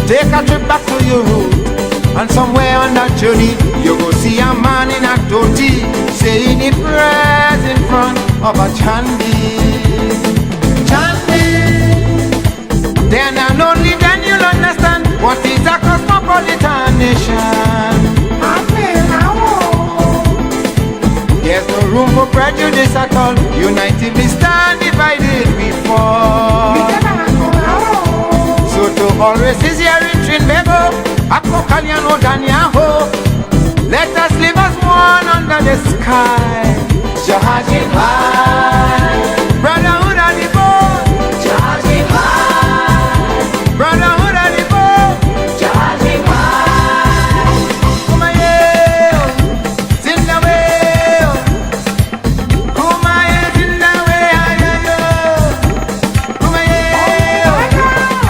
Take a trip back to your root, and somewhere on that journey you go see a man in a dhoti saying he prayers in front of a chandi. Then and only then you'll understand what is a cosmopolitan nation. There's no room for prejudice at all. United we stand, divided we fall. So to all races here in Trinbago, Apokaliano Danyaho, let us live as one under the sky. Jahaji Bhai, brotherhood and the boat. Jahaji Bhai, brotherhood and the boat. Jahaji Bhai, Kumaye, Zindawe, Kumaye, Zindawe, Ayayo, Kumaye,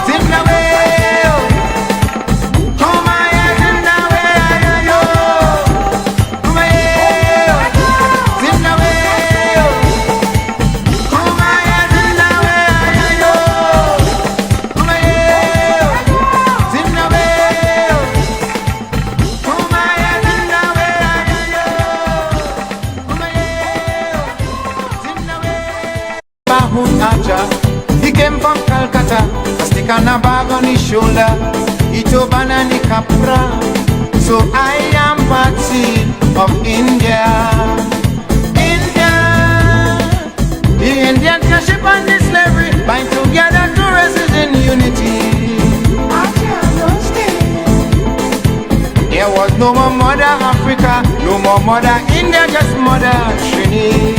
Zindawe, Kumaye, Zindawe, Ayayo, Kumaye, Zindawe, Kumaye, Zindawe, Ayayo, Kumaye, Zindawe, Kumaye, Zindawe, Ayayo, Kumaye, Zindawe. Mahmoud Aja, he came from Calcutta, a stick and a bag on his shoulder, he took banana capra. So I am party of India. India, the Indian ship and the slavery bind together two races in unity. There was no more mother Africa, no more mother India, just mother Trini.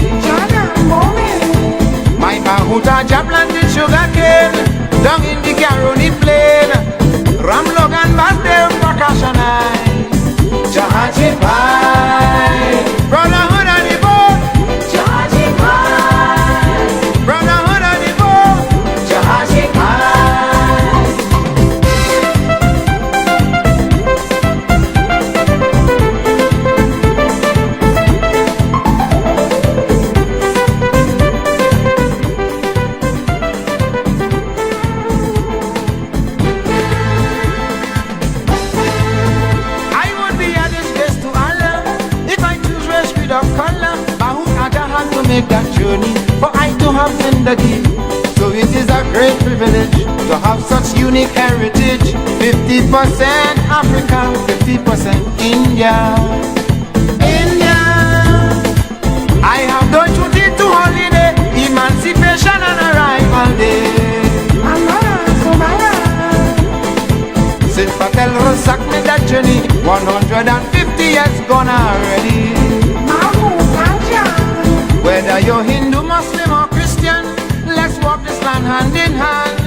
My Mahuta planted sugar cane down in the Caroni plain. Ram Logan Basdale Prakashanai. Jahaji Bhai, brotherhood and the boat. Jahaji Bhai, brotherhood and the boat. Jahaji Bhai. I would be a disgrace to Allah if I choose race without color. Mahmoud Aja had to make that journey for I to have zindagi. So it is a great privilege to have such unique heritage. 50% Africa, 50% India. India, I have done duty to holiday, emancipation and arrival day. Since Patel Rosak made that journey, 150 years gone already. Whether you're Hindu, Muslim or Christian, let's walk this land hand in hand.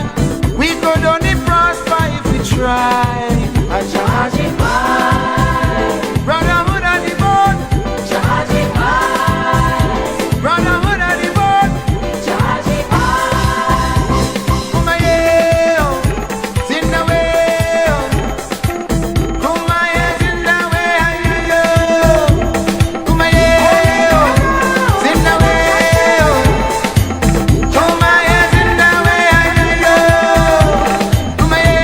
We could only prosper if we try. Jahaji Bhai, brotherhood and the boat. Jahaji Bhai, brotherhood and the boat. Jahaji Bhai, Kumaye, Zindawe, Kumaye, Zindawe, Ayayo, Kumaye, Zindawe, Kumaye, Zindawe, Ayayo, Kumaye,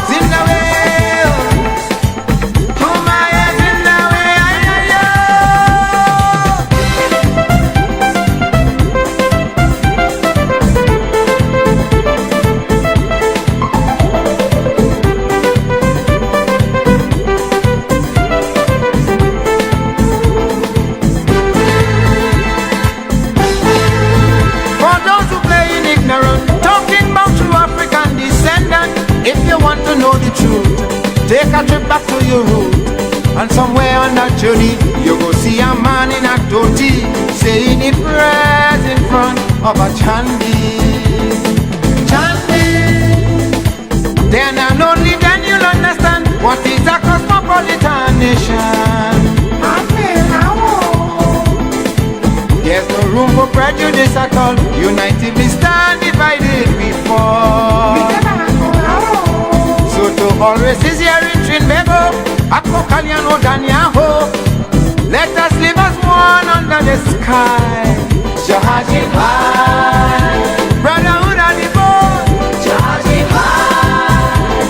Zindawe, Kumaye, Zindawe, Ayayo. For those who play in ignorance, talking about true African descendant, if you want to know the truth, take a trip back to your root, and somewhere on that journey you go see a man in a dhoti saying he prayers in front of a chandi. Then and only then you'll understand what is a cosmopolitan nation. There's no room for prejudice at all. United we stand, divided we fall. So to all races here in Trinbago, Apokaliano Danyaho, let us live as one under the sky. Jahaji Bhai, brotherhood and the boat. Jahaji Bhai,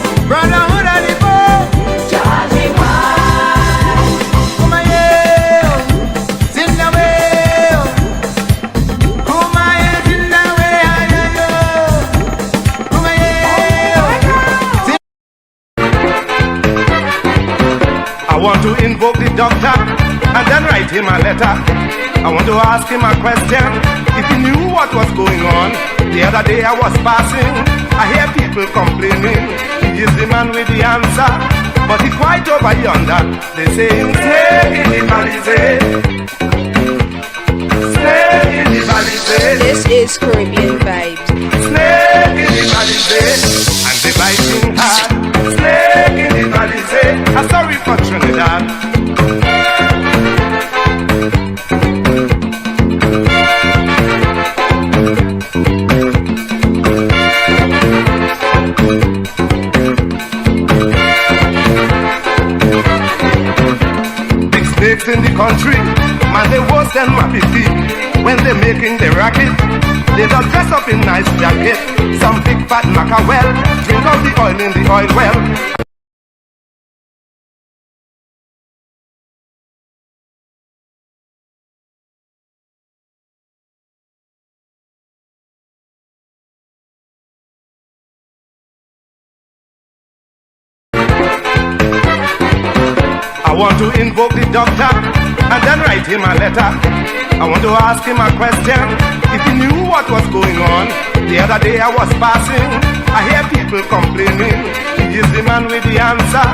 invoke the doctor and then write him a letter. I want to ask him a question, if he knew what was going on. The other day I was passing, I hear people complaining. He is the man with the answer, but he's quite over yonder. They say him stay in the Palisade. Stay in the Palisade. This is Caribbean Vibes. Stay in the Palisade, and the biting hard. Stay in the Palisade. I'm sorry for Trinidad. In the country, man, they worse than Mappy feet. When they making the racket, they just dress up in nice jacket. Some big fat mackerel, drink out the oil in the oil well. I want to invoke the doctor and then write him a letter. I want to ask him a question, if he knew what was going on. The other day I was passing, I hear people complaining. He is the man with the answer,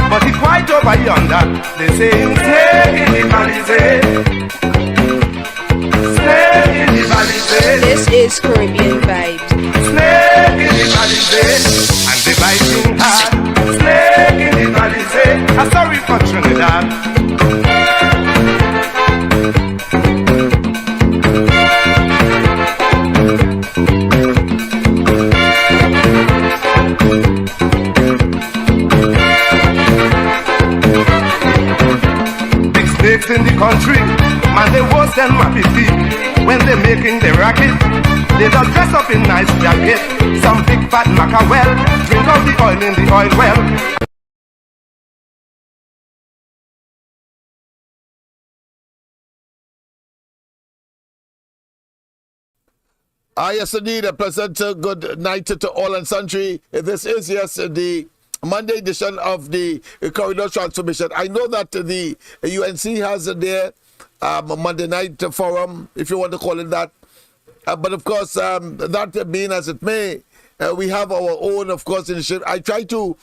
but he's quite over yonder. They say him stay in the Palisade. Stay in the Palisade. This is Caribbean Vibes. Stay in the Palisade, and the biting hard. Stay in the Palisade. I'm sorry for Trinidad. Big snakes in the country, man, they worse than Mappy feet. When they making the racket, they just dress up in nice jacket. Some big fat mackerel, drink out the oil in the oil well. Yes, indeed. A pleasant good night to all and sundry. This is, yes, the Monday edition of the Corridor Transformation. I know that the UNC has their Monday night forum, if you want to call it that. But of course, that being as it may, we have our own, of course, initiative. I try to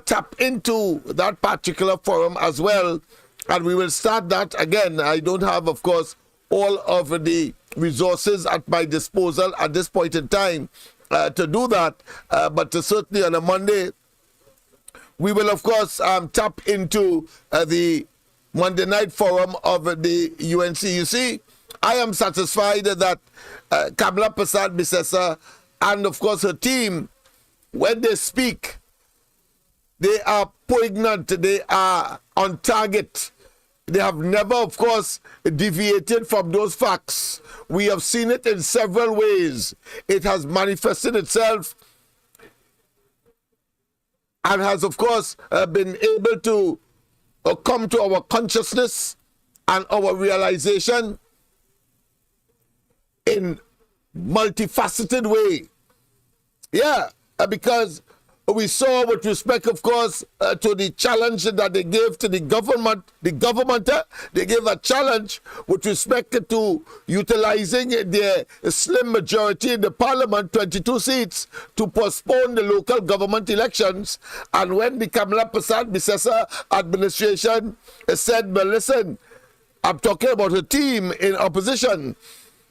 tap into that particular forum as well, and we will start that again. I don't have, of course, all of the resources at my disposal at this point in time to do that, but certainly on a Monday, we will, of course, tap into the Monday night forum of the UNC. You see, I am satisfied that Kamala Persad-Bissessar and, of course, her team, when they speak, they are poignant, they are on target. They have never, of course, deviated from those facts. We have seen it in several ways. It has manifested itself and has, of course, been able to come to our consciousness and our realization in multifaceted way. Yeah, because we saw with respect, of course, to the challenge that they gave to the government, they gave a challenge with respect to utilizing their slim majority in the parliament, 22 seats, to postpone the local government elections. And when the Kamala Persad-Bissessar administration said, well, listen, I'm talking about a team in opposition,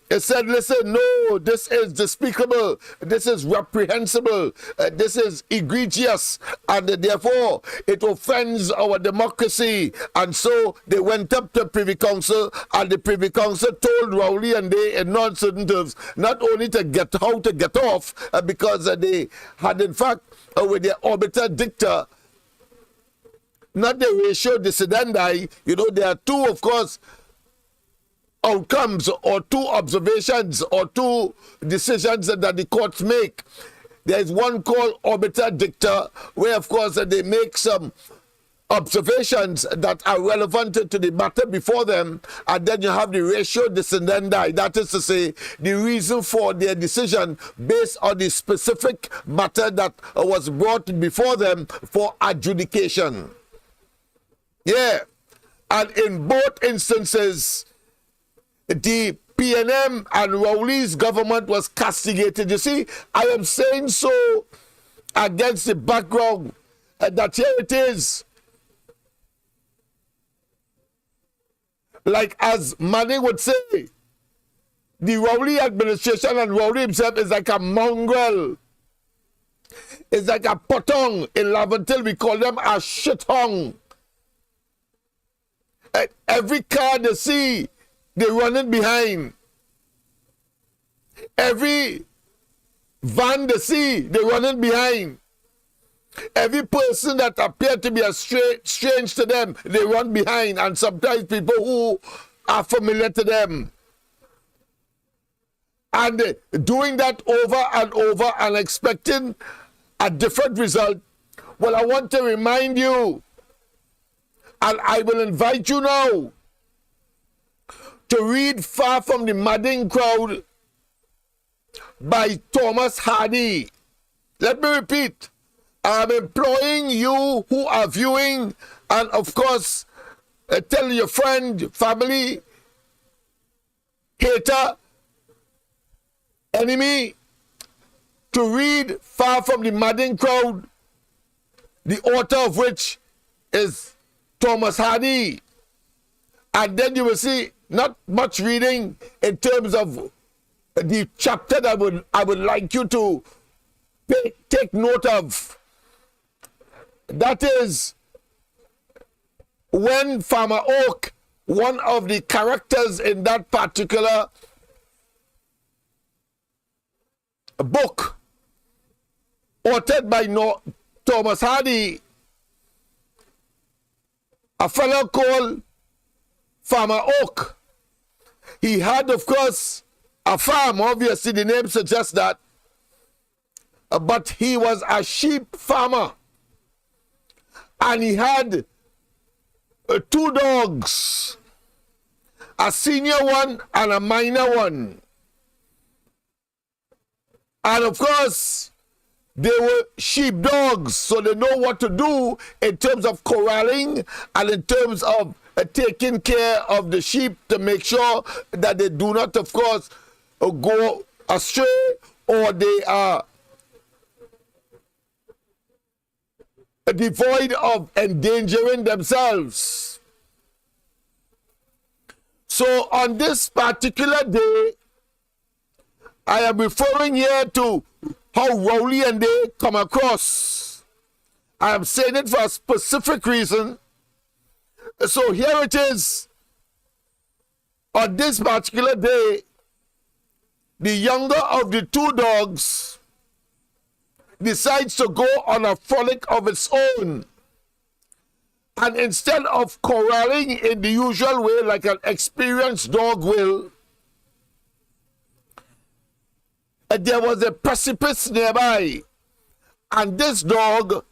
it said, listen, no, this is despicable, this is reprehensible, this is egregious, and therefore it offends our democracy. And so they went up to Privy Council, and the Privy Council told Rowley and they, in non-certain terms, not only to get how to get off, because they had, in fact, with their obiter dicta, not the ratio decidendi, you know, there are two, of course, outcomes or two observations or two decisions that the courts make. There is one called obiter dicta, where, of course, they make some observations that are relevant to the matter before them, and then you have the ratio decidendi, that is to say, the reason for their decision based on the specific matter that was brought before them for adjudication. Yeah. And in both instances, the PNM and Rowley's government was castigated. You see, I am saying so against the background that here it is. Like as Manning would say, the Rowley administration and Rowley himself is like a mongrel. It's like a potong. In Laventil, we call them a shithong. Every car they see, they running behind. Every van they see, they running behind. Every person that appeared to be strange to them, they run behind. And sometimes people who are familiar to them. And doing that over and over and expecting a different result. Well, I want to remind you, and I will invite you now to read Far from the Madding Crowd by Thomas Hardy. Let me repeat. I'm imploring you who are viewing, and of course, tell your friend, family, hater, enemy, to read Far from the Madding Crowd, the author of which is Thomas Hardy. And then you will see not much reading in terms of the chapter that I would like you to take note of. That is when Farmer Oak, one of the characters in that particular book, authored by Thomas Hardy, a fellow called Farmer Oak. He had, of course, a farm. Obviously, the name suggests that. But he was a sheep farmer. And he had 2 dogs, a senior one and a minor one. And of course, they were sheep dogs, so they know what to do in terms of corralling and in terms of taking care of the sheep to make sure that they do not, of course, go astray or they are devoid of endangering themselves. So on this particular day, I am referring here to how Rowley and they come across. I am saying it for a specific reason. So here it is. On this particular day, the younger of the 2 dogs decides to go on a frolic of its own. And instead of corralling in the usual way like an experienced dog will, there was a precipice nearby. And this dog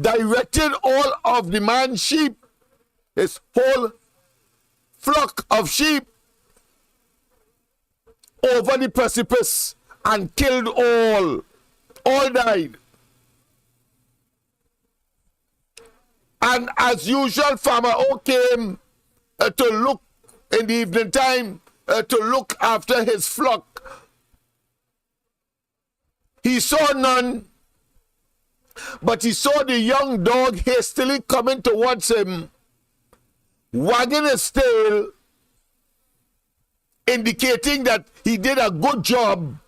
directed all of the man's sheep, his whole flock of sheep, over the precipice and killed all. All died. And as usual, Farmer O came to look in the evening time to look after his flock. He saw none, but he saw the young dog hastily coming towards him, wagging his tail, indicating that he did a good job.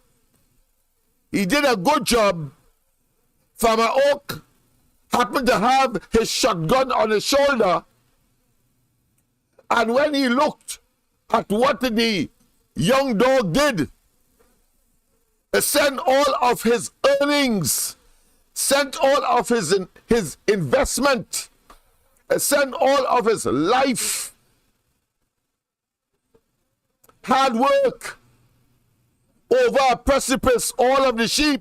He did a good job. Farmer Oak happened to have his shotgun on his shoulder. And when he looked at what the young dog did, sent all of his earnings, sent all of his investment, sent all of his life, hard work, over a precipice, all of the sheep.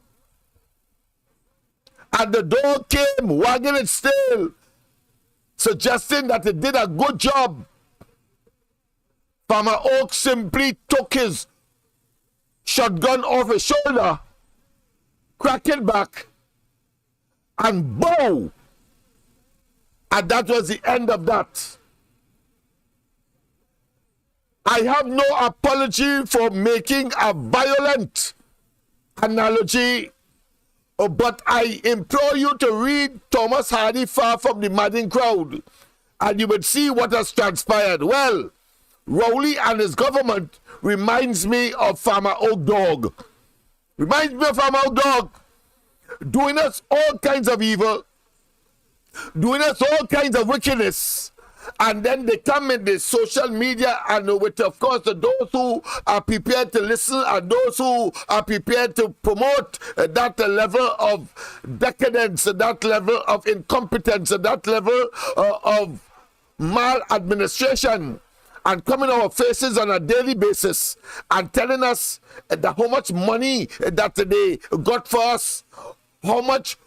And the dog came wagging its tail, suggesting that it did a good job. Farmer Oak simply took his shotgun off his shoulder, cracked it back, and bow! And that was the end of that. I have no apology for making a violent analogy, but I implore you to read Thomas Hardy, Far from the Madding Crowd, and you would see what has transpired. Well, Rowley and his government reminds me of Farmer Oak Dog. Reminds me of Farmer Oak Dog, doing us all kinds of evil, doing us all kinds of wickedness, and then they come in the social media, and with, of course, those who are prepared to listen and those who are prepared to promote that level of decadence, that level of incompetence, that level of maladministration, and coming our faces on a daily basis and telling us that how much money that they got for us, how much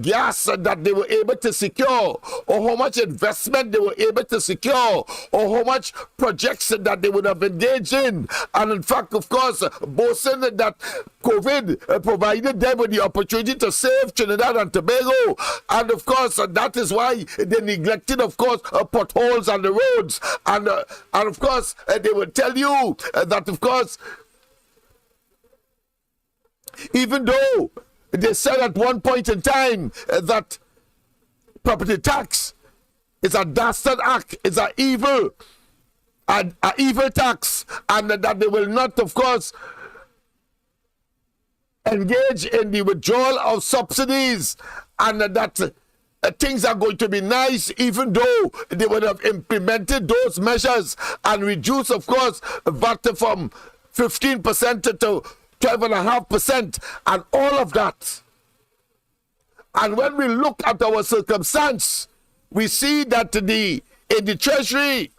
gas that they were able to secure, or how much investment they were able to secure, or how much projects that they would have engaged in. And in fact, of course, boasting that COVID provided them with the opportunity to save Trinidad and Tobago. And of course, that is why they neglected, of course, potholes on the roads. And of course, they will tell you that, of course, even though they said at one point in time that property tax is a dastard act, is an evil tax, and that they will not, of course, engage in the withdrawal of subsidies, and that things are going to be nice, even though they would have implemented those measures and reduced, of course, VAT from 15% to 12.5%, and all of that. And when we look at our circumstance, we see that in the treasury,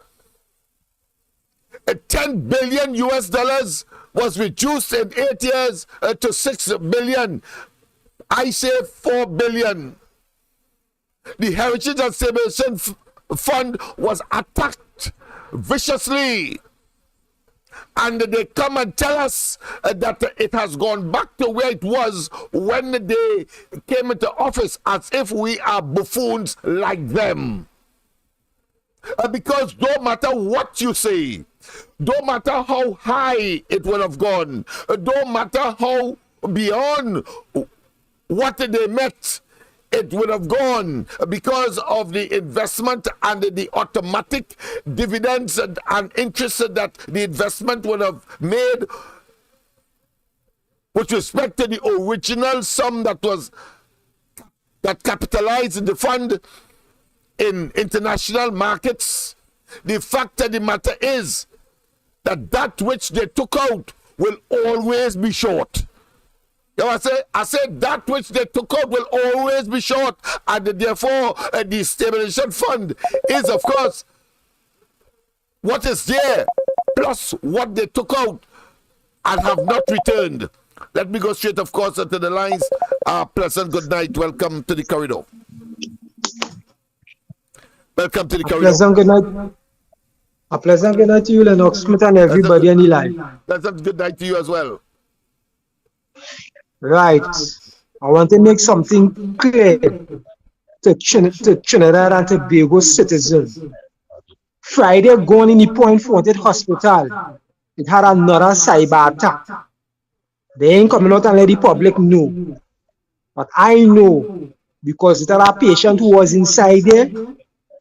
10 billion US dollars was reduced in 8 years to 6 billion. I say 4 billion. The Heritage and Stabilization Fund was attacked viciously. And they come and tell us that it has gone back to where it was when they came into office, as if we are buffoons like them. Because no matter what you say, no matter how high it would have gone, no matter how beyond what they met, it would have gone because of the investment and the automatic dividends and interest that the investment would have made with respect to the original sum that capitalized the fund in international markets. The fact of the matter is that which they took out will always be short. You know, I said that which they took out will always be short, and therefore the stabilization fund is, of course, what is there plus what they took out and have not returned. Let me go straight, of course, to the lines. Pleasant good night. Welcome to the corridor. Welcome to the corridor. Pleasant good night. A pleasant good night to you, Lennox Smith, and everybody on the line. Pleasant good night to you as well. Right. I want to make something clear to Trinidad and Tobago citizens. Friday, going in the Point Forted Hospital, it had another cyber attack. They ain't coming out and let the public know. But I know, because it had a patient who was inside there.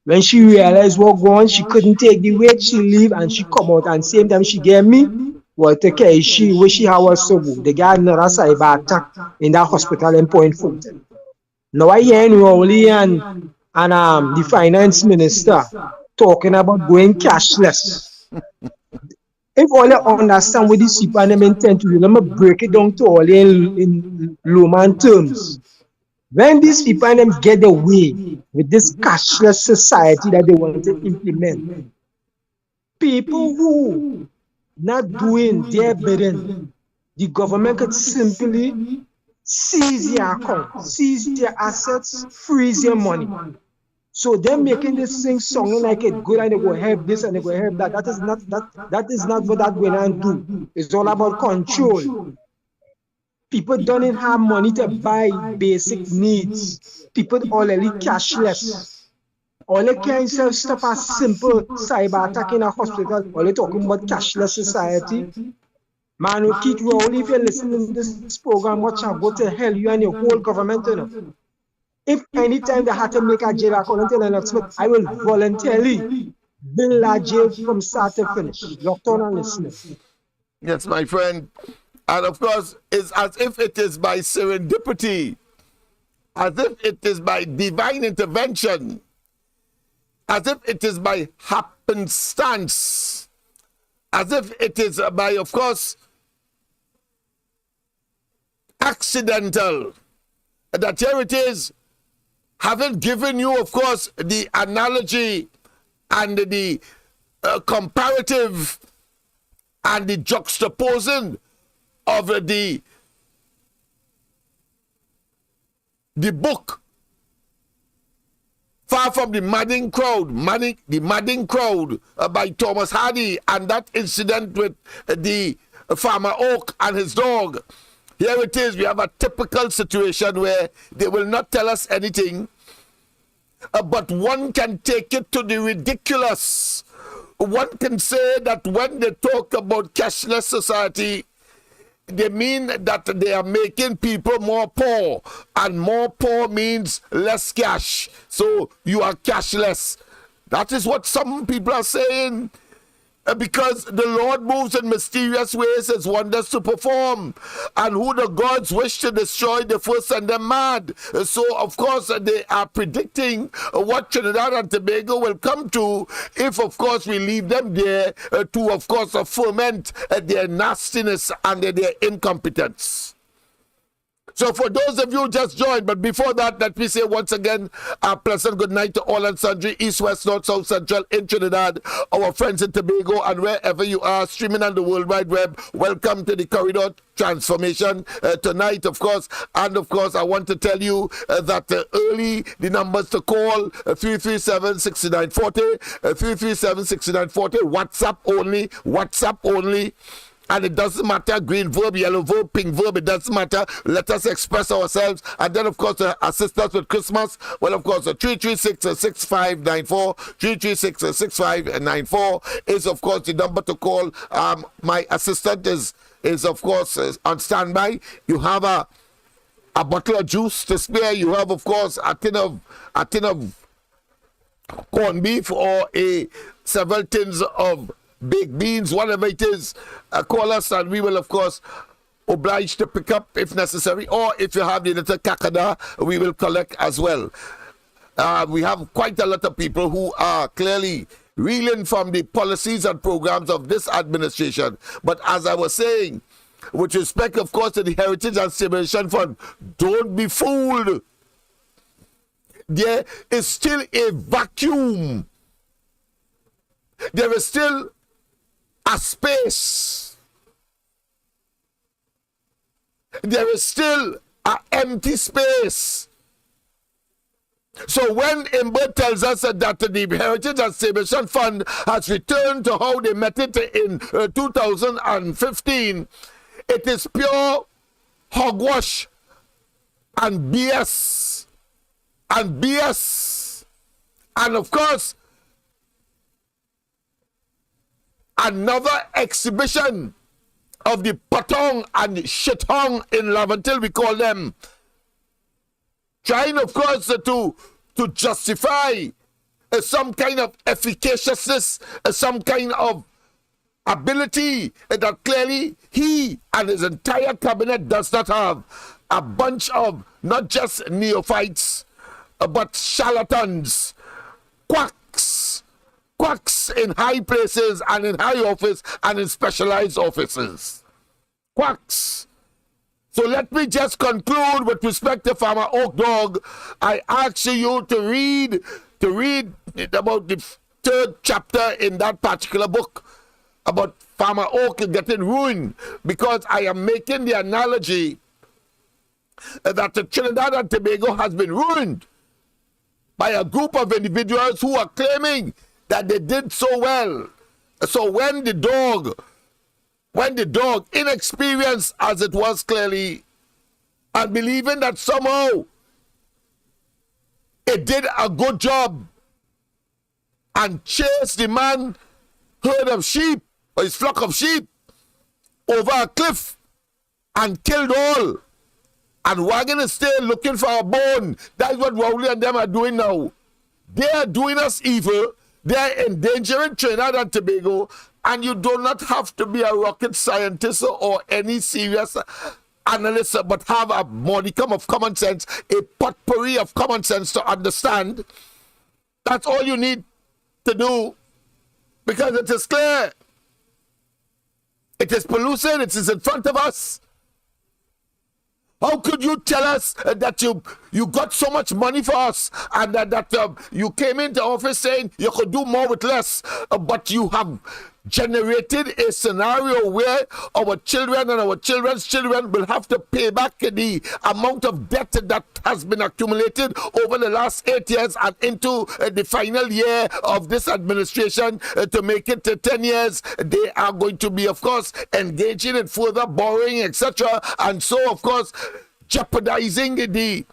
When she realized what going on, she couldn't take the weight, she leave and she come out, and same time she gave me. Well, take care, where she was so good. They got another cyber attack in that hospital in Point Fortin. Now I hear Rowley and the finance minister talking about going cashless. If all you understand what these people intend to do, let me break it down to all in layman terms. When these people get away with this cashless society that they want to implement, people who not doing their bidding, the government could simply seize their account, seize their assets, freeze their money. So they're making this thing sounding like it good and they go help this and they go help that. That is not what that going on do. It's all about control. People don't even have money to buy basic needs. People already cashless. All they can say stop a simple cyber attack in a hospital. All they talking about cashless society. Man, who Keith Rowley, if you're listening to this program, watch out, go to hell, you and your whole government, you know. If anytime they had to make a jail according to Lennox Smith, I will voluntarily build a jail from start to finish. Doctor and listening. Yes, my friend. And of course, it's as if it is by serendipity, as if it is by divine intervention, as if it is by happenstance, as if it is by, of course, accidental, that here it is, having given you, of course, the analogy and the comparative and the juxtaposing of the book, Far from the Madding Crowd, the Madding Crowd by Thomas Hardy, and that incident with the farmer Oak and his dog. Here it is, we have a typical situation where they will not tell us anything, but one can take it to the ridiculous. One can say that when they talk about cashless society, they mean that they are making people more poor, and more poor means less cash. So you are cashless. That is what some people are saying. Because the Lord moves in mysterious ways, his wonders to perform. And who the gods wish to destroy, they first send them mad. So, of course, they are predicting what Trinidad and Tobago will come to if, of course, we leave them there to, of course, ferment their nastiness and their incompetence. So for those of you who just joined, but before that, let me say once again, a pleasant good night to all and sundry, east, west, north, south, central, in Trinidad, our friends in Tobago, and wherever you are, streaming on the World Wide Web. Welcome to the Corridor Transformation tonight, of course. And of course, I want to tell you that early, the numbers to call, 337-6940, 337-6940, WhatsApp only. And it doesn't matter, green verb, yellow verb, pink verb, it doesn't matter. Let us express ourselves. And then, of course, assist us with Christmas. Well, of course, 336-6594, 336-6594 is, of course, the number to call. My assistant is of course, on standby. You have a bottle of juice to spare. You have, of course, a tin of corned beef or several tins of baked beans, whatever it is. Call us and we will, of course, oblige to pick up if necessary, or if you have the little kakada, we will collect as well. We have quite a lot of people who are clearly reeling from the policies and programs of this administration. But as I was saying, with respect, of course, to the Heritage and Stabilization Fund, don't be fooled. There is still a vacuum. There is still a space. There is still an empty space. So when Imber tells us that the Heritage and Stabilization Fund has returned to how they met it in 2015, it is pure hogwash and BS. And BS. And of course, another exhibition of the patong and shithong in Lameduck, we call them, trying, of course, to justify some kind of efficaciousness, some kind of ability that clearly he and his entire cabinet does not have. A bunch of not just neophytes, but charlatans, quacks in high places and in high office and in specialized offices. Quacks. So let me just conclude with respect to Farmer Oak Dog. I ask you to read about the third chapter in that particular book about Farmer Oak getting ruined, because I am making the analogy that the Trinidad and Tobago has been ruined by a group of individuals who are claiming that they did so well. So when the dog, inexperienced as it was clearly, and believing that somehow it did a good job, and chased the man herd of sheep, or his flock of sheep, over a cliff and killed all, and wagging his tail looking for a bone. That's what Rowley and them are doing now. They are doing us evil. They are endangering Trinidad and Tobago, and you do not have to be a rocket scientist or any serious analyst, but have a modicum of common sense, a potpourri of common sense to understand. That's all you need to do, because it is clear. It is polluted. It is in front of us. How could you tell us that you got so much money for us, and that you came into office saying you could do more with less, but you have generated a scenario where our children and our children's children will have to pay back the amount of debt that has been accumulated over the last 8 years and into the final year of this administration to make it 10 years. They are going to be, of course, engaging in further borrowing, etc. And so, of course, jeopardizing the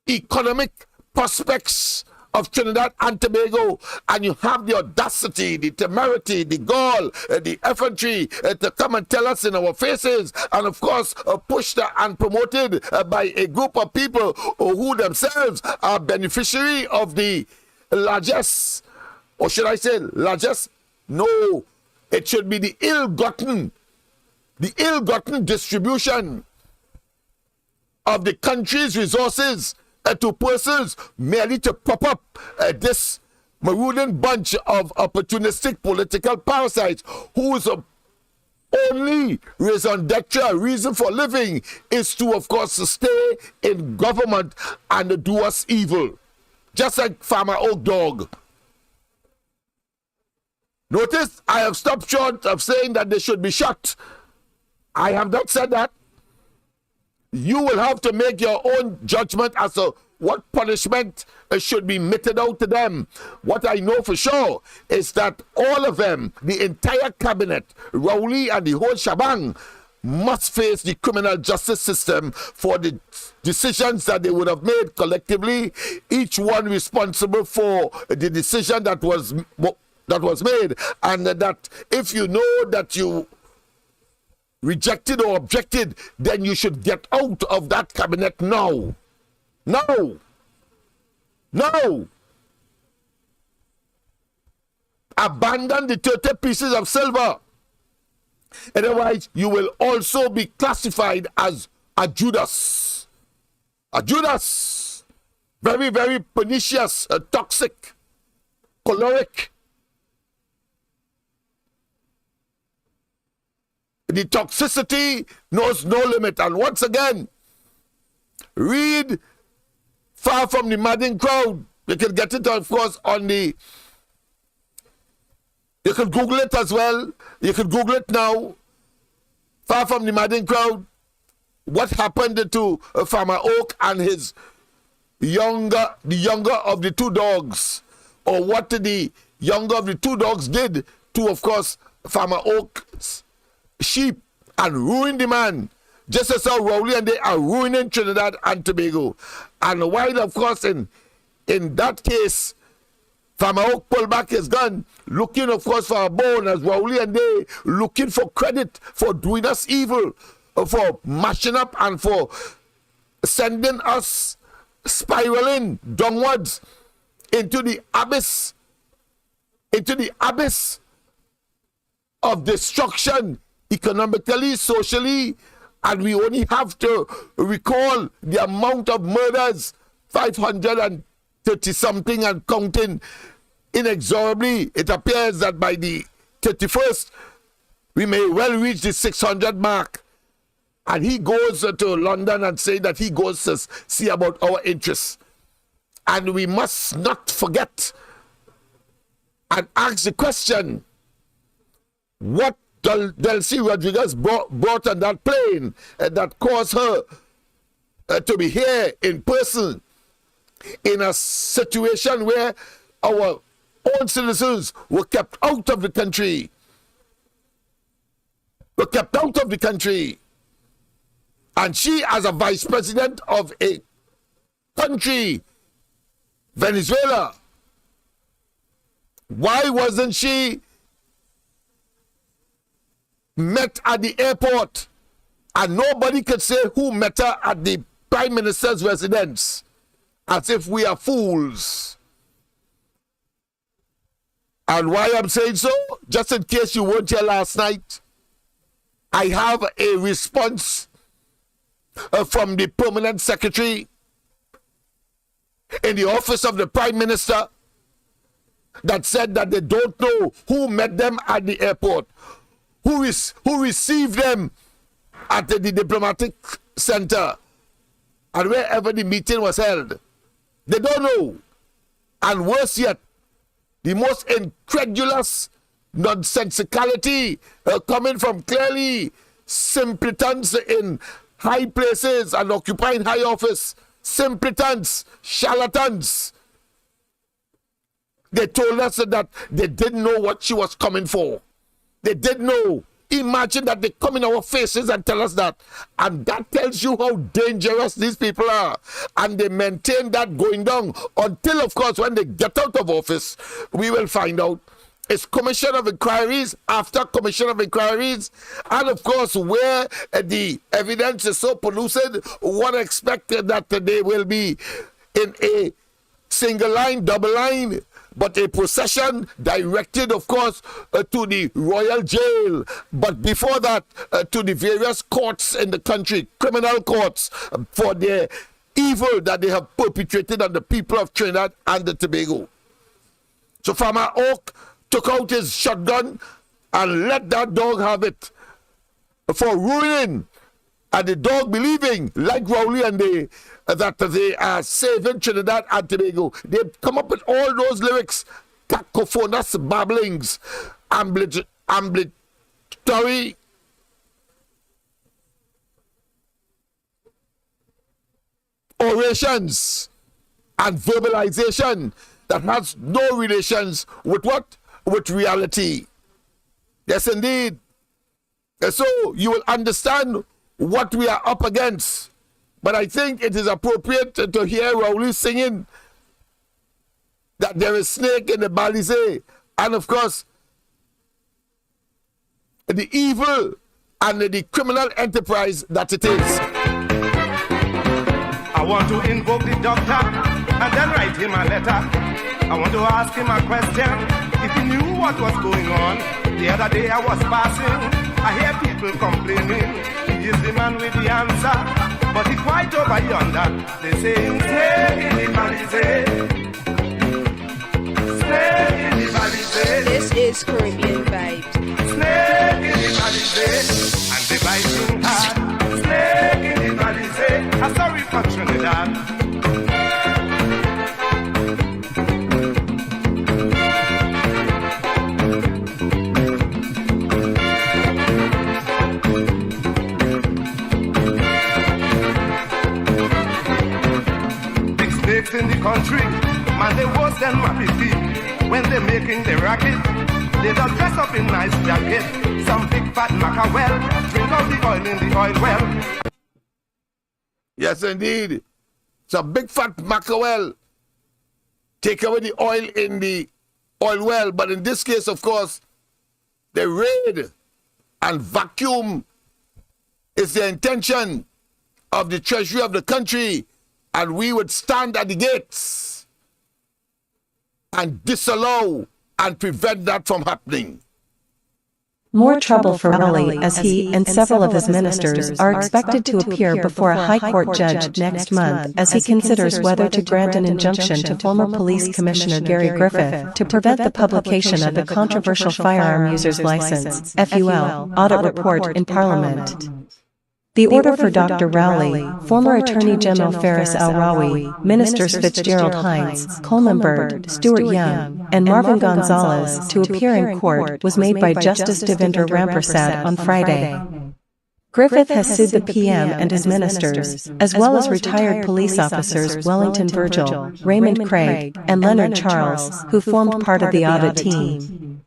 economic prospects of Trinidad and Tobago. And you have the audacity, the temerity, the gall, the effrontery to come and tell us in our faces, and of course pushed and promoted by a group of people who themselves are beneficiary of the largest, or should I say largest? No, it should be the ill-gotten distribution of the country's resources to persons merely to prop up this maroon bunch of opportunistic political parasites whose only raison d'etre, reason for living, is to, of course, stay in government and do us evil. Just like Farmer Oak Dog. Notice I have stopped short of saying that they should be shot. I have not said that. You will have to make your own judgment as to what punishment should be meted out to them. What I know for sure is that all of them, the entire cabinet, Rowley and the whole shebang, must face the criminal justice system for the decisions that they would have made collectively, each one responsible for the decision that was made. And that if you know that you rejected or objected, then you should get out of that cabinet now. No. Abandon the 30 pieces of silver. Otherwise, you will also be classified as a Judas. A Judas. Very, very pernicious, toxic, choleric. The toxicity knows no limit. And once again, read Far From the Madding Crowd. You can get it, of course, on the... You can Google it as well. You can Google it now. Far From the Madding Crowd. What happened to Farmer Oak and his the younger of the two dogs. Or what the younger of the two dogs did to, of course, Farmer Oak's sheep and ruin the man, just as how Rowley and they are ruining Trinidad and Tobago. And while, of course, in that case, Farmer Oak pulled back his gun, looking, of course, for a bone, as Rowley and they looking for credit for doing us evil, for mashing up and for sending us spiraling downwards into the abyss of destruction, economically, socially. And we only have to recall the amount of murders, 530 something and counting, inexorably. It appears that by the 31st, we may well reach the 600 mark. And he goes to London and say that he goes to see about our interests. And we must not forget and ask the question, what Delcy Rodriguez brought on that plane that caused her to be here in person in a situation where our own citizens were kept out of the country. And she, as a vice president of a country, Venezuela, Why wasn't she met at the airport? And nobody could say who met her at the Prime Minister's residence, as if we are fools. And why I'm saying so, just in case you weren't here last night, I have a response from the Permanent Secretary in the office of the Prime Minister that said that they don't know who met them at the airport, who received them at the diplomatic center, and wherever the meeting was held. They don't know. And worse yet, the most incredulous nonsensicality coming from clearly simpletons in high places and occupying high office. Simpletons, charlatans. They told us that they didn't know what she was coming for. They didn't know. Imagine that they come in our faces and tell us that. And that tells you how dangerous these people are. And they maintain that going down until, of course, when they get out of office, we will find out. It's commission of inquiries after commission of inquiries. And, of course, where the evidence is so pellucid, one expected that they will be in a single line, double line, but a procession directed, of course, to the royal jail. But before that, to the various courts in the country, criminal courts, for the evil that they have perpetrated on the people of Trinidad and Tobago. So Farmer Oak took out his shotgun and let that dog have it for ruining. And the dog believing, like Rowley and they, that they are saving Trinidad and Tobago. They come up with all those lyrics, cacophonous babblings, ambulatory orations, and verbalization that has no relations with what? With reality. Yes, indeed. And so you will understand what we are up against. But I think it is appropriate to hear Rowley singing that there is snake in the balisé, and of course the evil and the criminal enterprise that it is. I want to invoke the doctor and then write him a letter. I want to ask him a question, if he knew what was going on. The other day I was passing, I hear people complaining. He is the man with the answer, but he's quite over yonder. They say, snake in the balisé. Snake in the balisé. This is Caribbean Vibes. Snake in the balisé. And they biting hard. Snake in the balisé. I'm sorry for Trinidad. In the country, man, they worse than Mapiti. When they're making the racket, they just dress up in nice jacket. Some big fat mackerel, drink out the oil in the oil well. Yes, indeed. Some big fat mackerel take away the oil in the oil well. But in this case, of course, the raid and vacuum is the intention of the treasury of the country. And we would stand at the gates and disallow and prevent that from happening. More trouble for Rowley as he and several of his ministers are expected to appear before a High Court judge next month as he considers whether to grant an injunction to former Police Commissioner Gary Griffith to prevent the publication of the controversial firearm user's license (FUL) audit report in Parliament. The order for Dr. Rowley, former Attorney General Faris Al-Rawi, Ministers Fitzgerald Hines, Coleman Bird, Stuart Young, and Marvin Gonzalez to appear in court was made by Justice Devinder Rampersad on Friday. Griffith has sued the PM and his ministers, as well as retired police officers Wellington Virgil, Raymond Craig, and Leonard Charles, who formed part of the audit team.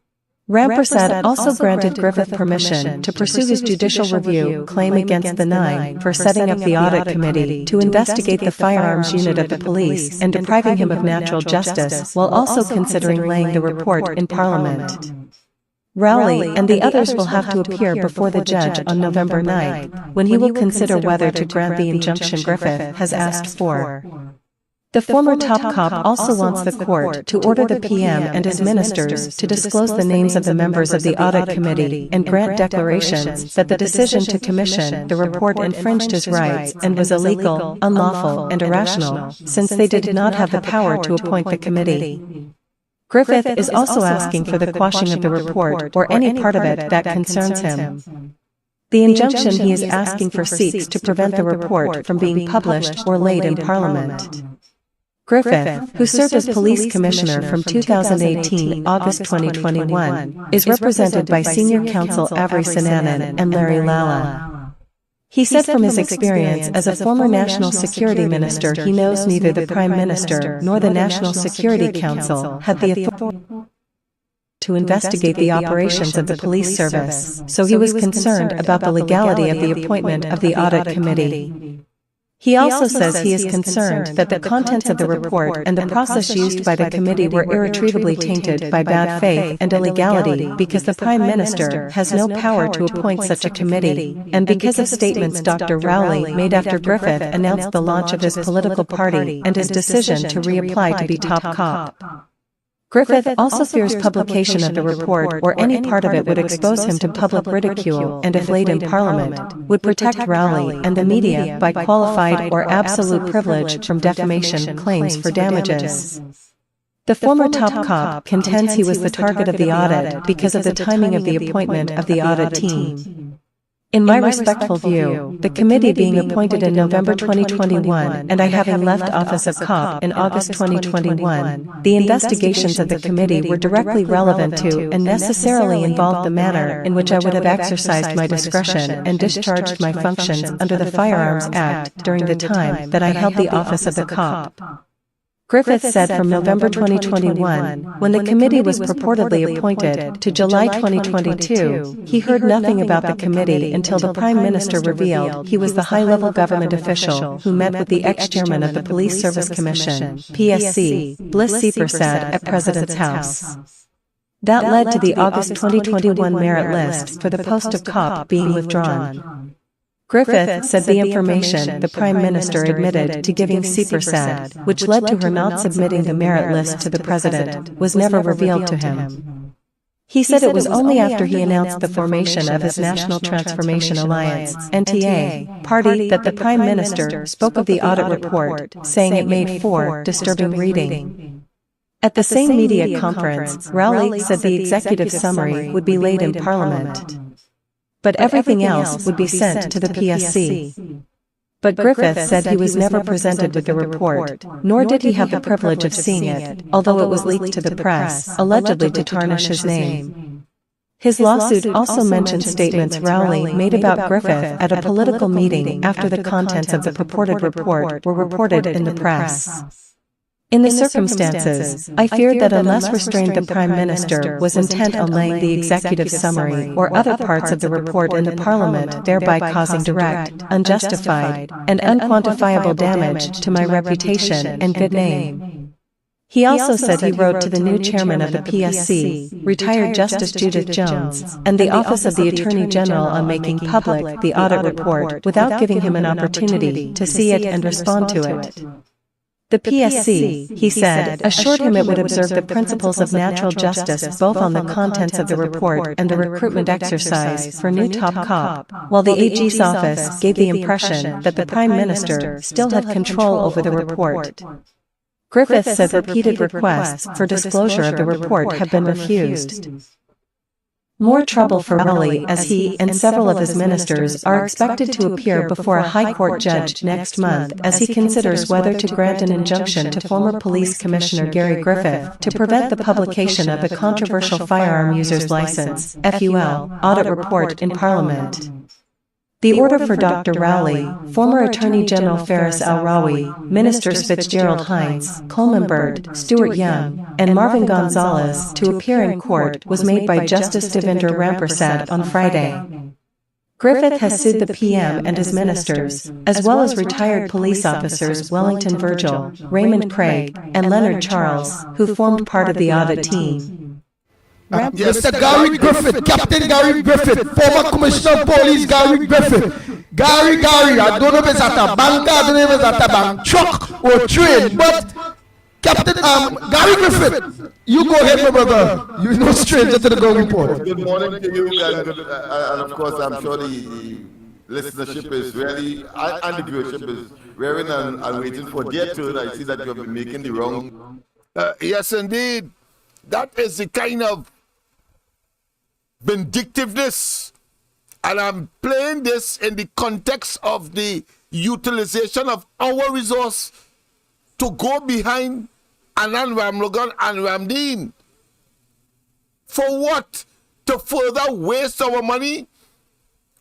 Rampersad also granted Griffith permission to pursue his judicial review claim against the Nine for setting up the audit committee to investigate the firearms unit of the police and depriving him of natural justice while also considering laying the report in Parliament. Rowley and the others will have to appear before the judge on November 9, when he will consider whether to grant the injunction Griffith has asked for. The former top cop also wants the court to order the PM and his ministers to disclose the names of the members of the audit committee and grant declarations that the decision to commission the report infringed his rights and was illegal, unlawful, and irrational, since they did not have the power to appoint the committee. Griffith is also asking for the quashing of the report or any part of it that concerns him. The injunction he is asking for seeks to prevent the report from being published or laid in Parliament. Griffith, who served as police commissioner from 2018 August 2021, is represented by senior counsel Avery Sinanan and Larry Lala. He said from his experience as a former national security minister he knows neither the Prime Minister nor the National Security Council had the authority to investigate the operations of the police service, so he was concerned about the legality of the appointment of the audit committee. He also says he is concerned that the contents of the report and the process used by the committee were irretrievably tainted by bad faith and illegality because the Prime Minister has no power to appoint such a committee, and because of statements Dr. Rowley made after Griffith announced the launch of his political party and his decision to reapply to be top cop. Griffith also fears publication of the report or any part of it would expose him to public ridicule and, if laid in Parliament, would protect Rowley and the media by qualified or absolute privilege from defamation claims for damages. The former top cop contends he was the target of the audit because of the timing of the appointment of the audit team. In my respectful view, the committee being appointed in November 2021 and I having left office of cop in August 2021, the investigations of the committee were directly relevant to and necessarily involved the manner in which I would have exercised my discretion and discharged my functions under the Firearms Act during the time that I held the office of the cop. Griffith said from November 2021, when the committee was purportedly appointed, to July 2022, he heard nothing about the committee until the Prime Minister revealed he was the high-level government official who met with the ex-chairman of the Police Service Commission, PSC, Bliss C. Prasad, at President's House. That led to the August 2021 merit list for the post of cop being withdrawn. Griffith said the information the Prime Minister admitted to giving C. Prasad, which led to her not submitting the merit list to the President, was never revealed to him. He said it was only after he announced the formation of his National Transformation Alliance (NTA) party that the Prime Minister spoke of the audit report, saying it made for disturbing reading. At the same media conference, Rowley said the executive summary would be laid in Parliament, but everything else would be sent to the PSC. But Griffith said he was never presented with the report, nor did he have the privilege of seeing it, although it was leaked to the press, allegedly to tarnish his name. His lawsuit also mentioned statements Rowley made about Griffith at a political meeting after the contents of the purported report were reported in the press. In the circumstances, I feared that unless restrained the Prime Minister was intent on laying the executive summary or other parts of the report in the Parliament, thereby causing direct, unjustified, and unquantifiable damage to my reputation and good name. He also said he wrote to the new chairman of the PSC, retired Justice Judith Jones, and the Office of the Attorney General on making public the audit report without giving him an opportunity to see it and respond to it. The PSC, he said, assured him it would observe the principles of natural justice both on the contents of the report and the recruitment exercise for new top cop, while the AG's office gave the impression that the Prime Minister still had control over the report. Griffith said repeated requests for disclosure of the report have been refused. More trouble for Rowley as he and several of his ministers are expected to appear before a High Court judge next month as he considers whether to grant an injunction to former Police Commissioner Gary Griffith to prevent the publication of the controversial Firearm Users License (FUL) audit report in Parliament. The order for Dr. Rowley, former Attorney General Ferris L. Rowley, Ministers Fitzgerald Hines, Coleman Bird, Stuart Young, and Marvin Gonzalez to appear in court was made by Justice Devinder Rampersad on Friday. Griffith has sued the PM and his ministers, as well as retired police officers Wellington Virgil, Raymond Craig, and Leonard Charles, who formed part of the audit team. Yes, Mr. Gary Griffith, Captain Gary Griffith, former Commissioner of Police Gary Griffith. Gary, I don't know if it's at a bank, I don't know if it's at a bank truck or train, but Captain Gary Griffith, you go ahead, my brother. You're no stranger to the Go Report. Good morning to you, and of course, I'm sure the listenership is really, and the viewership is raring and waiting for their turn. I see that you have been making the wrong. Yes, indeed. That is the kind of vindictiveness, and I'm playing this in the context of the utilization of our resource to go behind Anand Ramlogan and Ramdeen. For what? To further waste our money?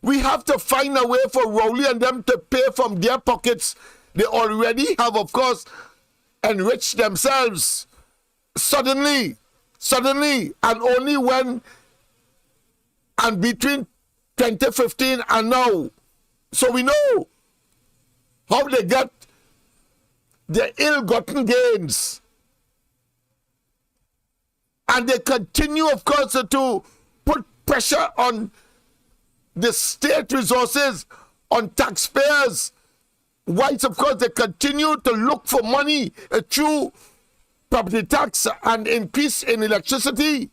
We have to find a way for Rowley and them to pay from their pockets. They already have, of course, enriched themselves suddenly, and only when and between 2015 and now. So we know how they get their ill-gotten gains. And they continue, of course, to put pressure on the state resources, on taxpayers. Whilst, of course, they continue to look for money through property tax and increase in electricity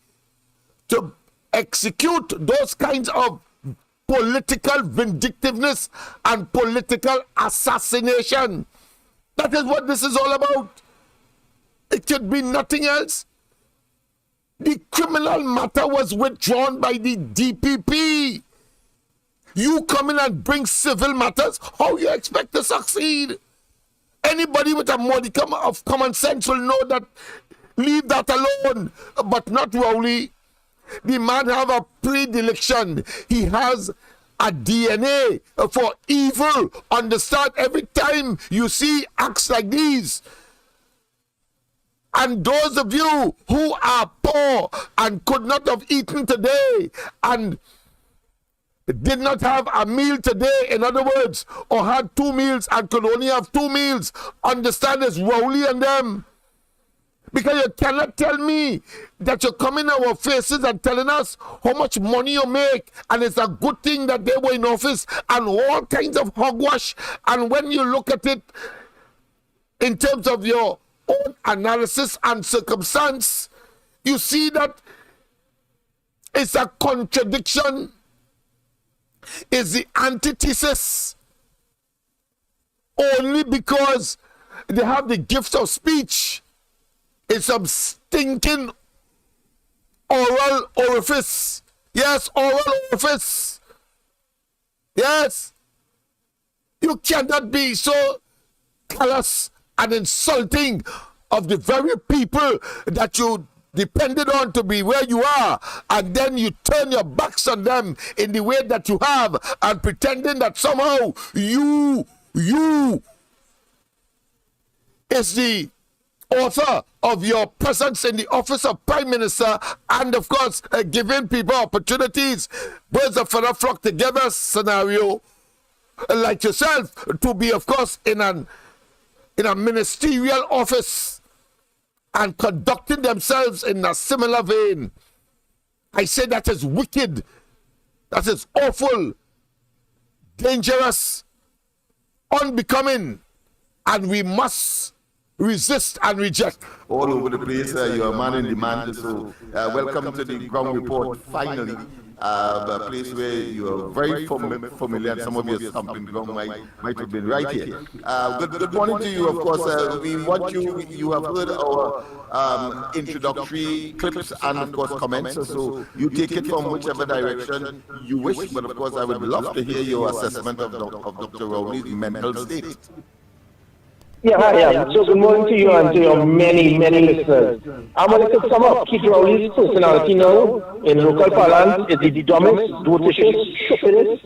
to execute those kinds of political vindictiveness and political assassination. That is what this is all about. It could be nothing else. The criminal matter was withdrawn by the DPP. You come in and bring civil matters, how you expect to succeed? Anybody with a modicum of common sense will know that, leave that alone, but not Rowley. The man have a predilection. He has a DNA for evil. Understand? Every time you see acts like these, and those of you who are poor and could not have eaten today and did not have a meal today, in other words, or had 2 meals and could only have 2 meals, understand it's Rowley and them. Because you cannot tell me that you're coming in our faces and telling us how much money you make, and it's a good thing that they were in office, and all kinds of hogwash. And when you look at it in terms of your own analysis and circumstance, you see that it's a contradiction, it's the antithesis, only because they have the gift of speech. It's some stinking oral orifice. Yes, oral orifice. Yes. You cannot be so callous and insulting of the very people that you depended on to be where you are, and then you turn your backs on them in the way that you have, and pretending that somehow you is the author of your presence in the office of Prime Minister, and of course giving people opportunities, birds of feather flock together scenario, like yourself, to be, of course, in a ministerial office and conducting themselves in a similar vein. I say that is wicked, that is awful, dangerous, unbecoming, and we must resist and reject. All over the place, you're a man in demand, so welcome to the Ground Report, finally. A place where you're very familiar, and some of your stomping ground might have been right here. Good morning to you, of course. We want you have heard our introductory clips and, of course, comments, so you take it from whichever direction you wish, but, of course, I would love to hear your assessment of Dr. Rowley's mental state. Yeah. So good morning to you and to your many listeners. I'm going to sum up Keith Rowley's personality now in local parlance is the dumbest, dwarfishest, stupidest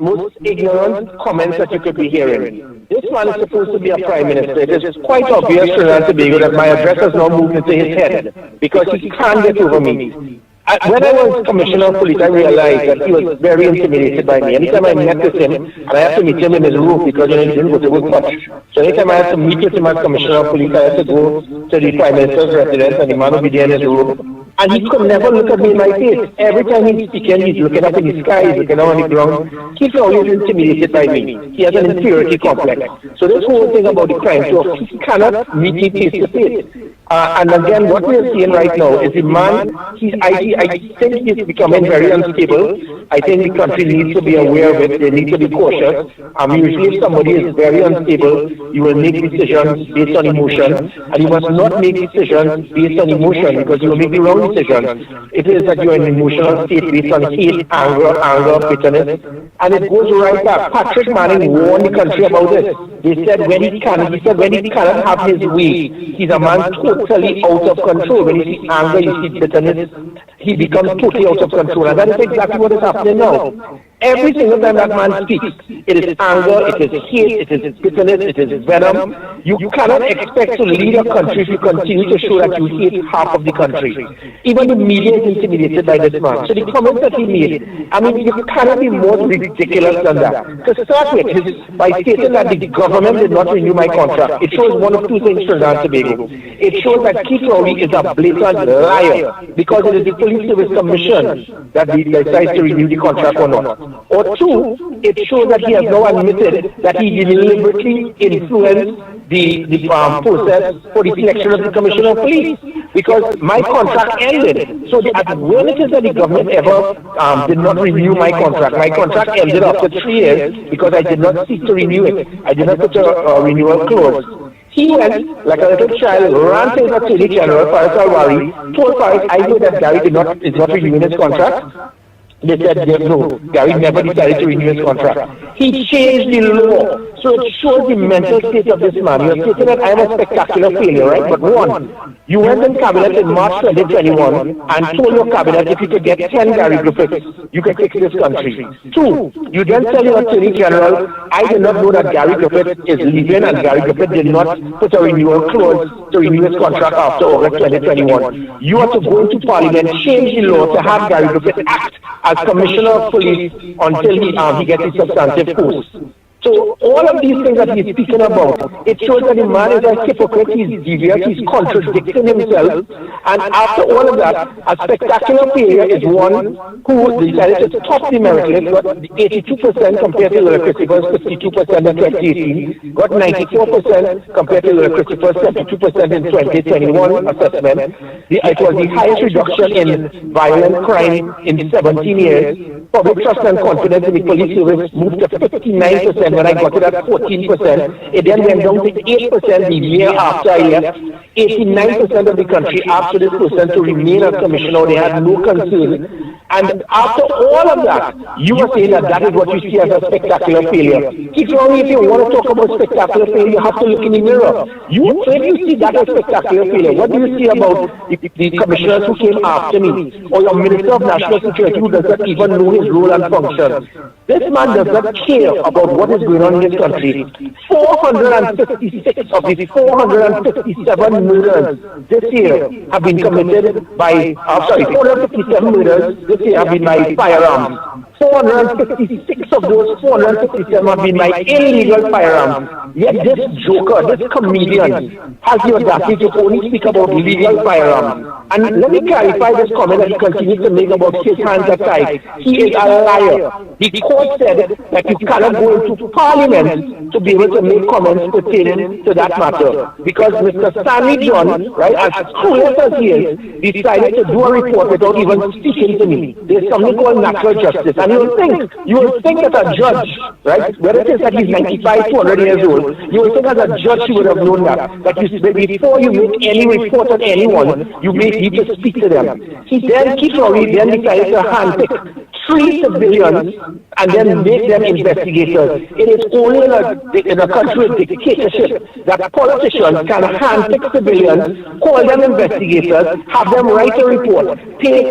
most ignorant comments that you could be hearing. This man is supposed to be a prime minister. It is quite obvious to Trinidad and Tobago that my address has now moved into his head because he can't get over me. When I was commissioner of police, I realized that he was very intimidated by me. Anytime I met with him, and I had to meet him in his room because he didn't go to work much. So anytime I had to meet with him as commissioner of police, I had to go to the prime minister's residence, and the man would be there in his room. And he could never look at me in my face. Every time he's speaking, he's looking up in the sky, he's looking down on the ground. He's always intimidated by me. He has an inferiority complex. So this whole thing about the crime, so he cannot meet me face to face. And again, what we're seeing right now is the man, I think he's becoming very unstable. I think the country needs to be aware of it. They need to be cautious. Usually if somebody is very unstable, you will make decisions based on emotion. And you must not make decisions based on emotion because you will make the wrong decisions. It is that you're in an emotional state based on hate, anger, bitterness. And it goes right back. Patrick Manning warned the country about this. He said when he cannot have his way, he's a man totally out of control. When you see anger, you see bitterness, he becomes totally out of control. And that is exactly what is happening now. Every single time that man speaks, it is anger, it is hate, it is bitterness, it is venom. You cannot expect to lead a country if you continue to show that you hate half of the country. Even the media is intimidated by this man. So the comments that he made, you cannot be more ridiculous than that. To start with, by stating that the government did not renew my contract, it shows one of two things to Trinidad and Tobago. It shows that Keith Rowley is a blatant liar because it is the Police Service Commission that decides to renew the contract or not. Or two, it shows that he has now admitted that he deliberately influenced the process for the selection of the Commissioner of Police because my contract ended. So when it is that the government ever did not renew my contract ended after 3 years because I did not seek to renew it. I did not put a renewal clause. He went, like a little child, ran to his Attorney General, Faris Al-Wari, told Faris, I know that Gary is not renewing his contract. They said, no, Gary never decided to renew his contract. He changed the law. So it shows the mental state of this man. You're stating that I'm a spectacular failure, right? But one, you went in cabinet in March 2021 and told your cabinet if you could get 10 Gary Griffiths, you can fix this country. Two, you then tell your Attorney General, I did not know that Gary Griffith is leaving and Gary Griffith did not put a renewal clause to renew his contract after August 2021. You have to go into Parliament, change the law to have Gary Griffith act as Commissioner of Police until he gets his substantive post. So all of these things that he's speaking about, it shows that the man is a hypocrite, he's devious, he's contradicting himself. And after all of that, a spectacular failure is one who decided to top the merit list, got 82% compared to Christopher's 52% in 2018, got 94% compared to Christopher's 72% in 2021 assessment. It was the highest reduction in violent crime in 17 years. Public trust and confidence in the police service moved to 59%. When I got it at 14%, it then went down to 8% the year after I left. 89% of the country asked for this person to remain as commissioner. They had no concern. And after all of that, you are saying that is what you see as a spectacular failure. Keep wrong if you want to talk about spectacular failure, you have to look in the mirror. When you see that as spectacular failure, what do you see about the commissioners who came after me? Or your Minister of National Security who does not even know his role and function? This man does not care about what is going on in this country. 456 of the 457 murders this year have been committed by, 457 murders this year have been by firearms. 456 of those 457 have been by illegal firearms. Yet this joker, this comedian, has the audacity to only speak about legal firearms. And let me clarify this comment that he continues to make about his hands are tied. He is a liar. The court said that you cannot go into Parliament to be able to make comments pertaining to that matter. Because Mr. Stanley John, right, as clueless as he is, decided to do a report without even speaking to me. There's something called natural justice. And you will think that a judge, right, whether it is that he's 95 to 100 years old, you will think as a judge you would have known that before you make any report on anyone, you may need to speak to them. He then decided to handpick free civilians and then make them investigators. It is only in a country with dictatorship that politicians can handpick civilians, call them investigators, have them write a report,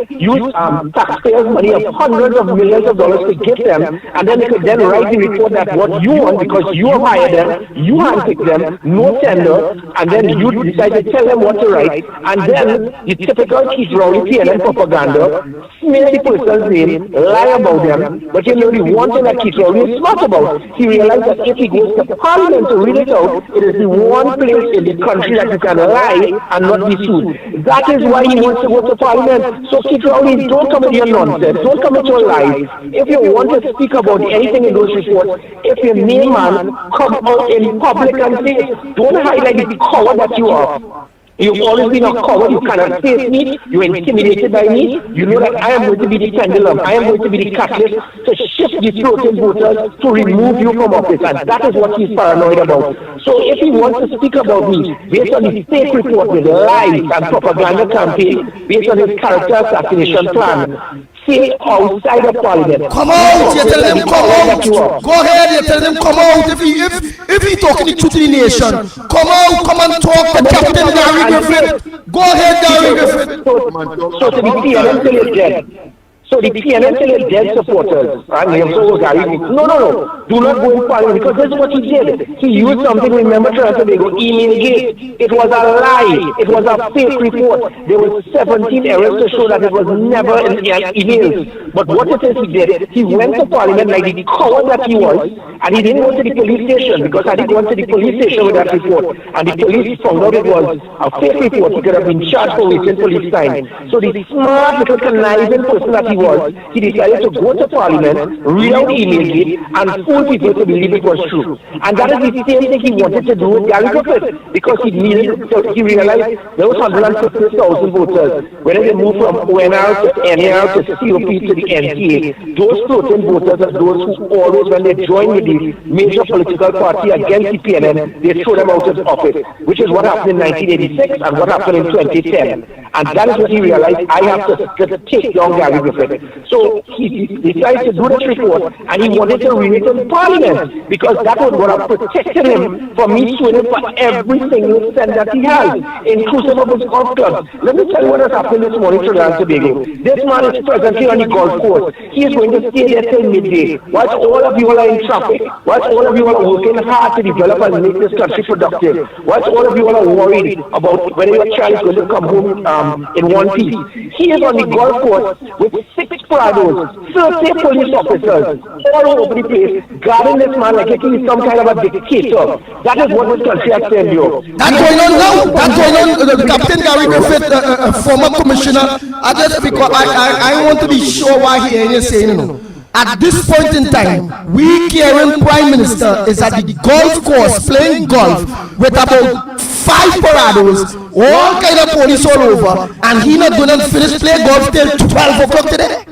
use taxpayers' money of hundreds of millions of dollars to get them, and then they could then write the report that what you want because you have hired them, you handpick them, no tender, and then you decide to tell them what to write, and then the typical Keith Rowley PNN propaganda, smear the person's name, lie about them, but you know the one thing that Keith Rowley is smart about, he realized that if he goes to Parliament to read it out, it is the one place in the country that you can lie and not be sued. That is why he wants to go to Parliament. So Keith Rowley, don't come with your nonsense, don't come with your lies. If you want to speak about anything in those reports, if your name man come out in public and say, don't highlight the coward that you are. You've always been a coward, you cannot face me, you're intimidated by me, you know that I am going to be the pendulum, I am going to be the catalyst to shift the floating voters to remove you from office, and that is what he's paranoid about. So if he wants to speak about me, based on his fake report with lies and propaganda campaign, based on his character assassination plan, say outside of Parliament. Come out, you tell them come out. Go ahead, you tell them come out. If he talking the truth to the nation, come out, come and talk to Captain Gary Griffith. Go ahead, Gary Griffith. So to the PNN till it's dead. So the PNN till it's dead supporters, and they also Gary, no, do not go in Parliament, because this is what he did. He used something, remember, Tobago, email gate. It was a lie. It was a fake report. There were 17 errors to show that it was never in emails. But what it is he did, he went to Parliament like the coward that he was, and he didn't go to the police station, because had he gone to the police station with that report, and the police found out it was a fake report, he could have been charged for wasting police time. So the smart little conniving person that he decided to go to Parliament, read out the email gate, and fool people to believe it was true. And that is the same thing he wanted to do with Gary Griffith, because he realized there was 150,000 voters. Whether they moved from ONR to NR to COP to the NTA, those floating voters are those who always, when they join with the major political party against the PNN, they throw them out of office, which is what happened in 1986 and what happened in 2010. And that is what he realized, I have to take down Gary Griffith. So he decided to do this report, and he wanted to read it in Parliament, because that was what have protected him from me suing him for every single cent that he has, inclusive of his golf club. Let me tell you what has happened this morning to Trinidad and Tobago. This man is presently on the golf course. He is going to stay there till midday. Whilst all of you are in traffic, whilst all of you are working hard to develop and make this country productive, whilst all of you are worried about whether your child is going to come home in one piece, he is on the golf course with 6 Prados, 30 police officers all over the place, guarding this man like if he is some kind of a dictator. That is what this country has to endure. That's going on now. That's going on. Captain Gary Griffith, former commissioner, I want to be sure why he ain't saying no. At this point in time, we Karen Prime Minister is at the golf course playing golf with about 5 parados, all kind of police all over, and he not gonna finish play golf till 12 o'clock today.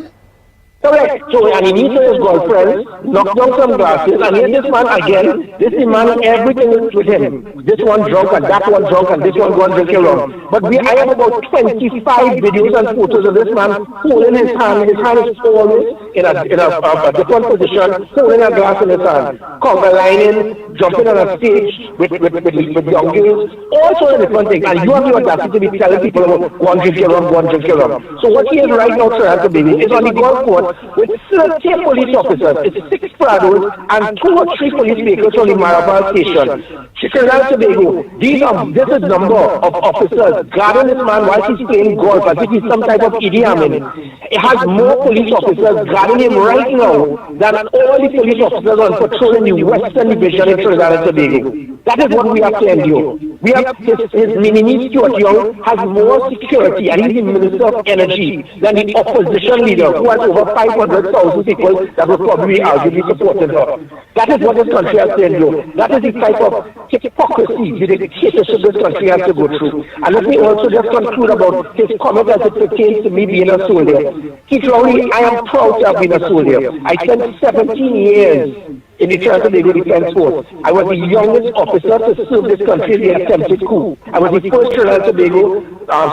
Correct. So, and he meets his girlfriend, knocks down some glasses, and here's this man again. This man, everything is with him. This one drunk, and that one drunk, and this one going drinking rum. But I have about 25 videos and photos of this man holding his hand. His hand is always in a different position, holding a glass in his hand. Conga lining, jumping on a stage with young girls, all sorts of different things. And you have the audacity to be telling people about one drinking rum. So what he is right now, Sir Baby, is on the golf course with 30 police officers. It's 6 Prados and 2 or 3 police vehicles from the Marabal station. Trinidad and Tobago, this is number of officers guarding this man while he's playing golf as if he's some type of Idi Amin. It has more police officers guarding him right now than all the police officers on patrol in the Western Division in Trinidad and Tobago. That is what we have to endure. We have his mini Stuart Young has more security, and he's the Minister of Energy, than the opposition leader who has over 500,000 people that will probably arguably supporting her. That is what this country has to endure. That is the type of hypocrisy, the dictatorship this country has to go through. And let me also just conclude about his comment as it pertains to me being a soldier. Keith Rowley, I am proud to have been a soldier. I spent 17 years in the Trinidad and Tobago Defense Force. I was the youngest officer to serve this country in the attempted coup. I was the first Trinidad and Tobago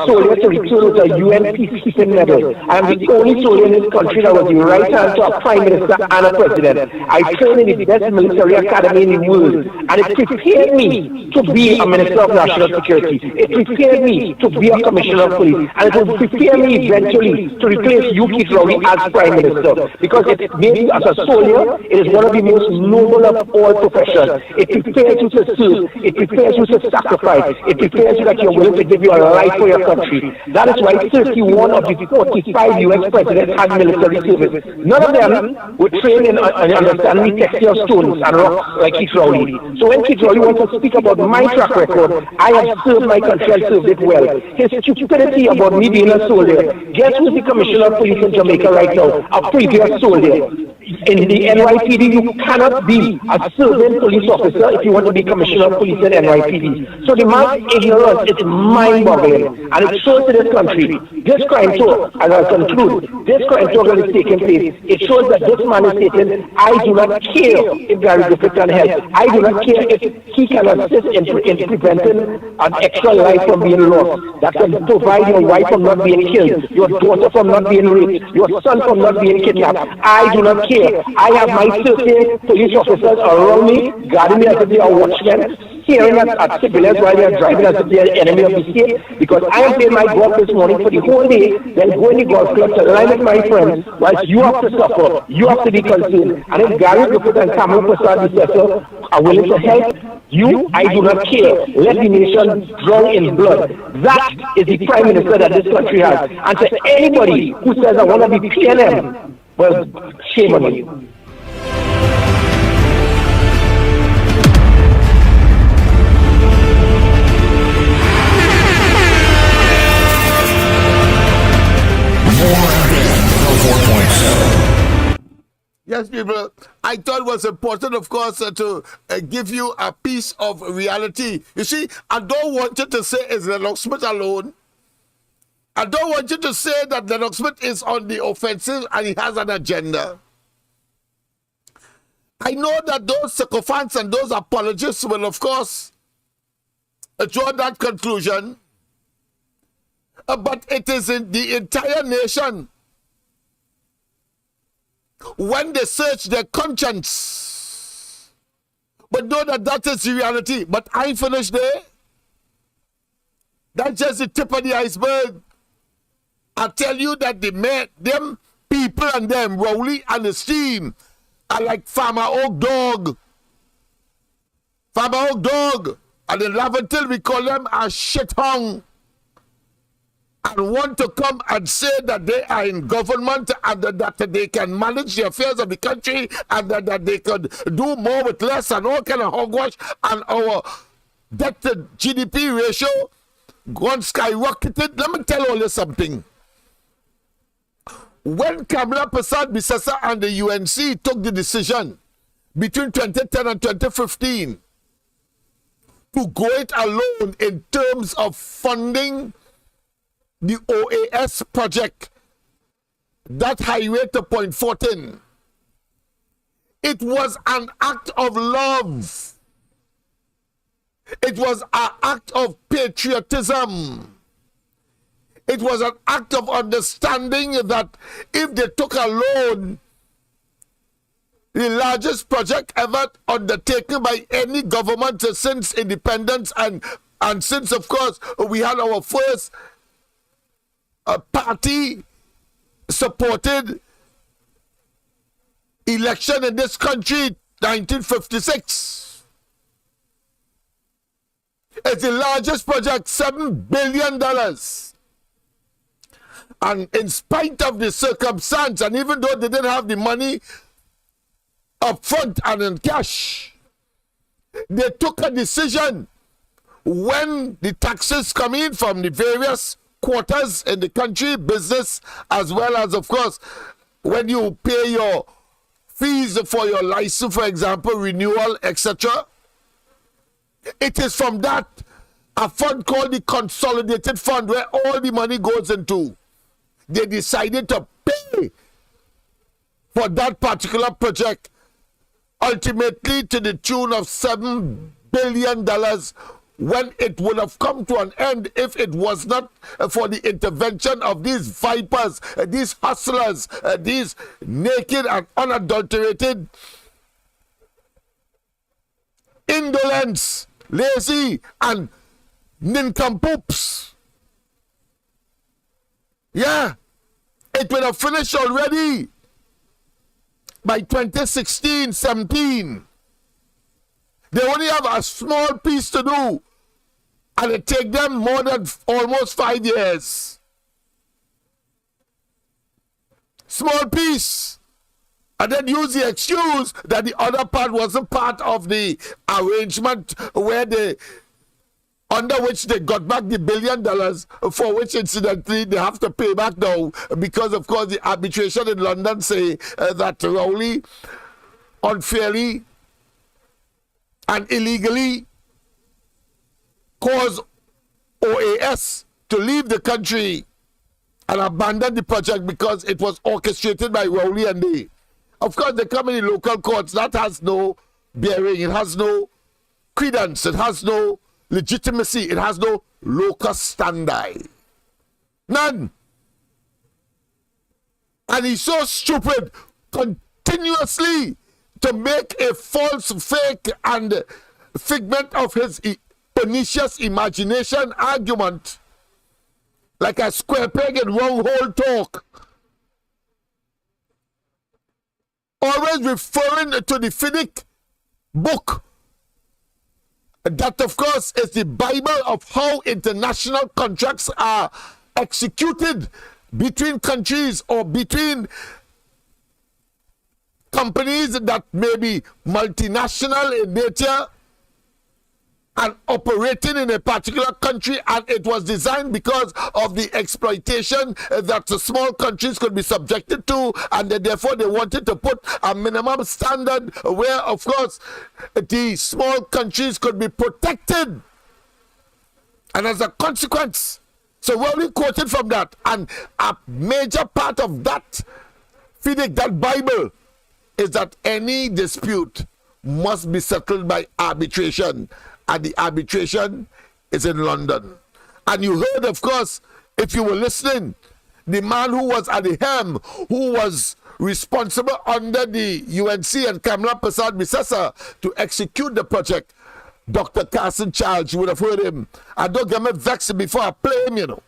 soldier to return with a UN peacekeeping medal. I am the only soldier in this country that was the right hand to a prime minister and a president. I trained in the best military academy in the world, and it prepared me to be a minister of national security. It prepared me to be a commissioner of police, and it will prepare me eventually to replace you, Keith Rowley, as prime minister, because it made me as a soldier. It is one of the most noble of all professions. It prepares you to serve. It prepares you to sacrifice. It prepares you that you're willing to give your life for your country. That is why 31 of the 45 U.S. presidents had military service. None of them were trained in understanding the texture of stones and rocks like Keith Rowley. So when Keith Rowley wants to speak about my track record, I have served my country and served it well. His stupidity about me being a soldier. Guess who's the commissioner of police in Jamaica right now? A previous soldier. In the NYPD, you cannot be a serving police officer if you want to be commissioner of police in NYPD. So the man's ignorance is mind-boggling, and it shows to this country. This crime talk, as I conclude, this crime talk that is taking place, it shows that this man is stating, I do not care if Gary Griffith can help. I do not care if he can assist in preventing an extra life from being lost, that can provide your wife from not being killed, your daughter from not being raped, your son from not being kidnapped. I do not care. I have my 13 police officers around me, guarding me as if they are watchmen, staring at civilians while they are driving as if they are enemy of the state, because I am playing my golf this morning for the whole day, then going to the golf club to line with my friends, whilst you have to suffer, you have to be concerned. And if Gary Griffith and Samuel Prasad Bissessor are willing to help you, I do not care. Let the nation drown in blood. That is the prime minister that this country has. And to anybody who says I want to be PNM, well, shame on you. Yes, people, I thought it was important, of course, to give you a piece of reality. You see, I don't want you to say it's Lennox Smith alone. I don't want you to say that Lennox Smith is on the offensive and he has an agenda. I know that those sycophants and those apologists will, of course, draw that conclusion. But it is in the entire nation. When they search their conscience, but know that that is the reality. But I ain't finished there. That's just the tip of the iceberg. I tell you that them people and them, Rowley and his team, are like Farmer Oak Dog. Farmer Oak Dog. And in Laventil, we call them a shithong. And want to come and say that they are in government and that they can manage the affairs of the country and that they could do more with less and all kind of hogwash, and our debt to GDP ratio gone skyrocketed. Let me tell all you something. When Kamala Prasad Bissessor and the UNC took the decision between 2010 and 2015 to go it alone in terms of funding the OAS project, that highway to Point 14, it was an act of love. It was an act of patriotism. It was an act of understanding that if they took a loan, the largest project ever undertaken by any government since independence and since, of course, we had our first party-supported election in this country, 1956. It's the largest project, $7 billion. And in spite of the circumstance, and even though they didn't have the money up front and in cash, they took a decision when the taxes come in from the various quarters in the country, business, as well as, of course, when you pay your fees for your license, for example, renewal, etc. It is from that a fund called the Consolidated Fund, where all the money goes into. They decided to pay for that particular project, ultimately to the tune of $7 billion, when it would have come to an end if it was not for the intervention of these vipers, these hustlers, these naked and unadulterated indolence, lazy and nincompoops. Yeah, it would have finished already by 2016-17. They only have a small piece to do, and it take them more than almost 5 years. Small piece. And then use the excuse that the other part wasn't part of the arrangement where they, under which they got back the $1 billion, for which incidentally they have to pay back now, because of course the arbitration in London say that Rowley unfairly and illegally caused OAS to leave the country and abandon the project because it was orchestrated by Rowley and they. Of course, they come in the local courts. That has no bearing. It has no credence. It has no legitimacy. It has no locus standi. None. And he's so stupid continuously to make a false, fake, and figment of his pernicious imagination argument like a square peg in round hole talk. Always referring to the Finnic book. That, of course, is the Bible of how international contracts are executed between countries or between companies that may be multinational in nature and operating in a particular country, and it was designed because of the exploitation that the small countries could be subjected to, and therefore they wanted to put a minimum standard where, of course, the small countries could be protected. And as a consequence, so Rowley quoted from that, and a major part of that that Bible is that any dispute must be settled by arbitration. And the arbitration is in London. And you heard, of course, if you were listening, the man who was at the helm, who was responsible under the UNC and Kamala Prasad Misesa to execute the project, Dr. Carson Charles. You would have heard him. And don't get me vexed before I play him, you know.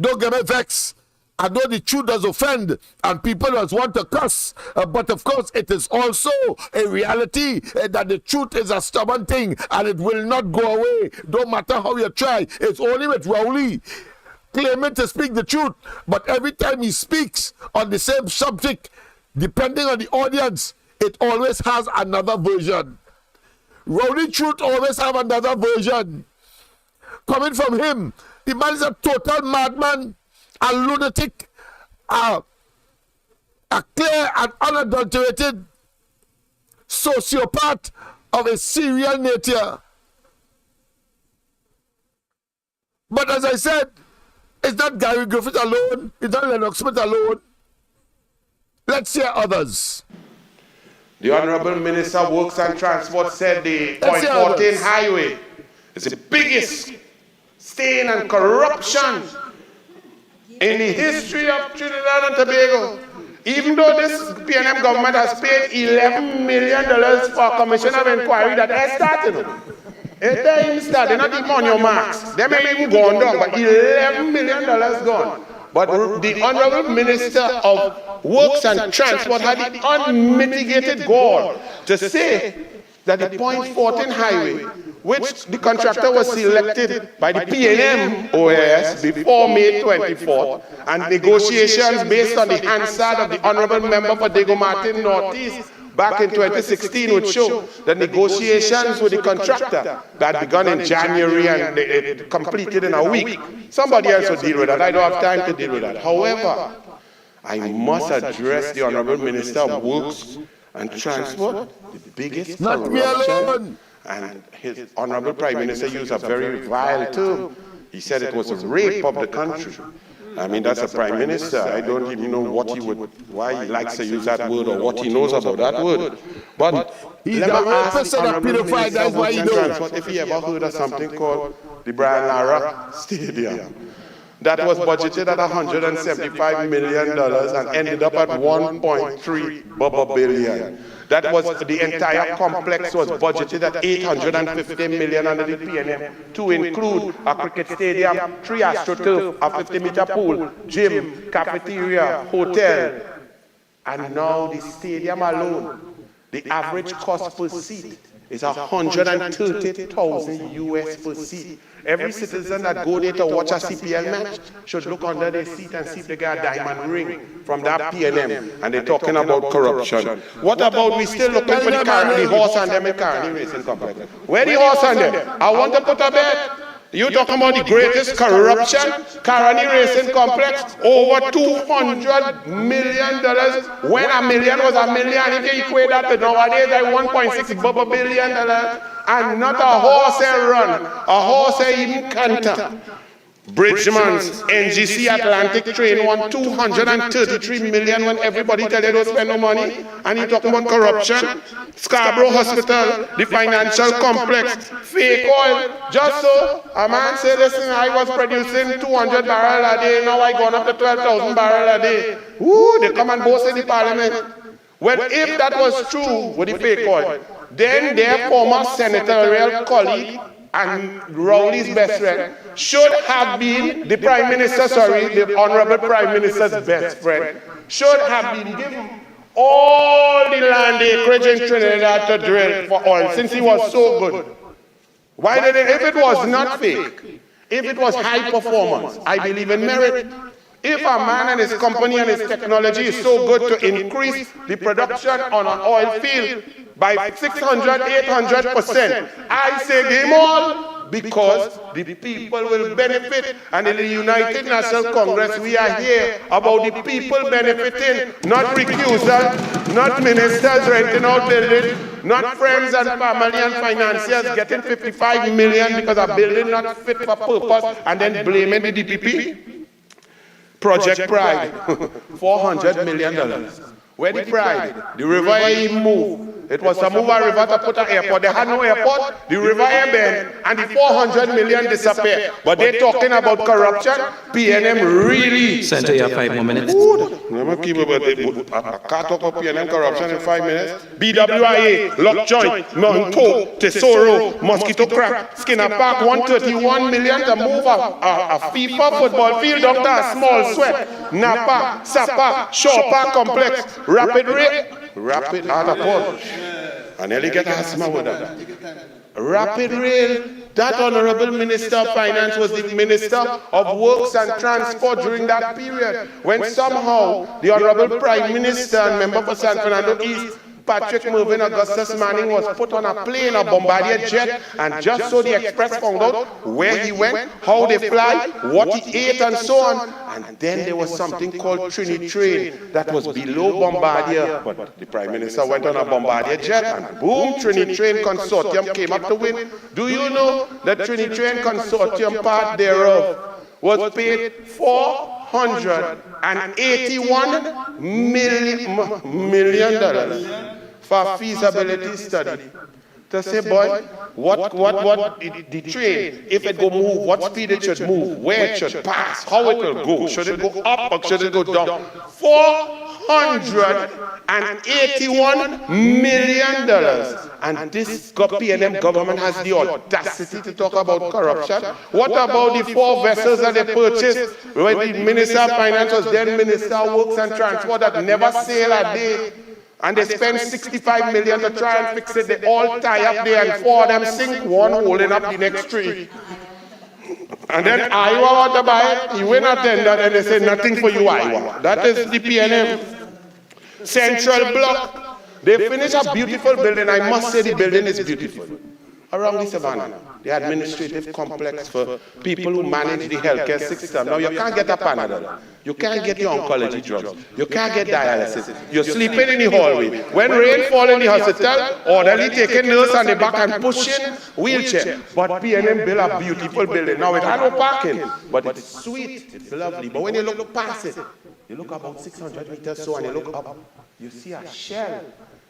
Don't get me vexed. I know the truth does offend and people just want to cuss, but of course it is also a reality that the truth is a stubborn thing and it will not go away. Don't matter how you try. It's only with Rowley claiming to speak the truth, but every time he speaks on the same subject, depending on the audience, it always has another version. Rowley truth always have another version. Coming from him, the man is a total madman, a lunatic, a clear and unadulterated sociopath of a serial nature. But as I said, it's not Gary Griffith alone, it's not Lennox Smith alone. Let's hear others. The Honorable Minister of Works and Transport said the Point 14 highway is the biggest stain and corruption in the history of Trinidad and Tobago. Even though this PNM government has paid $11 million for a commission of inquiry that has started. They ain't started, not even on your marks. They may even gone down, but $11 million gone. But the Honorable Minister of Works and Transport had the unmitigated gall to say that the Point 14 highway, which the contractor was selected by the PNM OAS before May 24th, and negotiations based on the Hansard of the Honorable Member for Diego Martin Northeast back in 2016 would show that negotiations with the contractor that begun in January and it completed in a week. Somebody else will deal with that. I don't have time to deal with that. However, I must address the Honorable Minister of Works and Transport, the biggest corruption. And his Honorable Prime Minister used a very vile term. He said it was a rape of the country. I mean, that's a Prime Minister. I don't even know what he would, why he likes to use that word or what he knows about that word. But He's Let me a ask person the of Honourable pedophile, Minister that's of why Works you and know. Transport if he ever heard of something called the Brian Lara Stadium. That was budgeted at $175 million and ended up at 1.3 billion. That was the entire complex was budgeted at $850 million under the PNM to include a cricket stadium, 3 AstroTurf, a 50-meter pool, gym, cafeteria, hotel, and now the stadium alone, the average cost per seat is 130,000 US per seat. Every citizen that go there to watch a CPL match should look under their seat and see if they got a diamond ring from that PNM. And they're talking about corruption. What about we still looking for the horse and them in Carney Racing Complex? Where the horse and them? I want to put a bet. You talking about the greatest corruption? Carney Racing Complex, over $200 million. When a million was a million, if you equate that to nowadays, like $1.6 billion. And not a horse run, a horse even canter. Bridgman's NGC Atlantic train won $233 million when everybody tell you don't spend no money. And you talking about corruption? Scarborough Hospital, the financial complex, fake oil. Just so a man say, listen, I was producing 200 barrels a day, now I gone up to 12,000 barrels a day. Woo, they come and boast in the parliament. Well, if that was true with the fake oil, then their former senatorial colleague and Rowley's best friend should have been the Prime Minister, the Honorable Prime Minister's best friend, should have been given all the land acreage in Trinidad to drill for oil since he was so good. Why did it? If it was not fake, if it was high performance, I believe in merit. If a man and his company and his technology is so good to increase the production on an oil field by 600, 800%, I say game all, because the people will benefit. And in the United National Congress, we are here about the people benefiting, not recusal, not ministers renting out buildings, not friends and family and financiers getting 55 million because a building not fit for purpose and then blaming the DPP. Project Pride, $400 million. Where the Pride? The river ain't move. It was to move a river to put an airport. They had no airport, the river ain't bend, and the 400 million disappeared. But they're talking about corruption. PNM really. Senator, you have 5 more minutes. Never keep about I can't talk about PNM corruption in 5 minutes. BWIA, Lock Joint, Monto, Tesoro, Mosquito Crack, Skinner Park, 131 million to move a FIFA football field down to a small sweat. Napa, Sapa, Shaw Park Complex, Rapid out of port. I nearly get asthma with that. Rapid Rail, that Honorable Minister of Finance was the Minister of Works and Transport during that period, when somehow the Honorable Prime Minister and member for San Fernando East, Patrick Mervyn Augustus Manning, was put on a plane, a Bombardier jet, and just so the Express found out where he went, how they fly, what he ate, and so on. And then there was something called Trini Train that was below Bombardier, but the Prime Minister went on a Bombardier jet, and boom, Trini Train Consortium came up to win. Do you know that Trini Train Consortium, part thereof, was paid $481 million for feasibility study to say, boy, what the train, if it go move, what speed it should move, where it should pass, how it will go, should it go up or should it go down? $481 million. And this PNM government has the audacity to talk about corruption. What about the 4 vessels that they purchased when the Minister of Finance was then Minister of Works and Transport that never sail a day? And they spend $65 million to try and fix it. They all tie up there and 4 of them sink, one holding up the next 3. And then Iowa want to buy it. You win a tender and they say nothing for you, Iowa. That is the PNM. Central Block. They finish a beautiful building. I must say the building is beautiful. Around the Savannah, the administrative complex for people who manage the healthcare system. Now you can't get a Panadol. You can't get your oncology drugs. You can't get dialysis. You're sleeping in the hallway. When rain falls in the hospital, orderly taking nurse on the back and pushing wheelchair. But PNM built a beautiful building. Now it has no parking, but it's sweet, it's lovely. But when you look past it, you look about 600 meters so and you look up, you see a shell.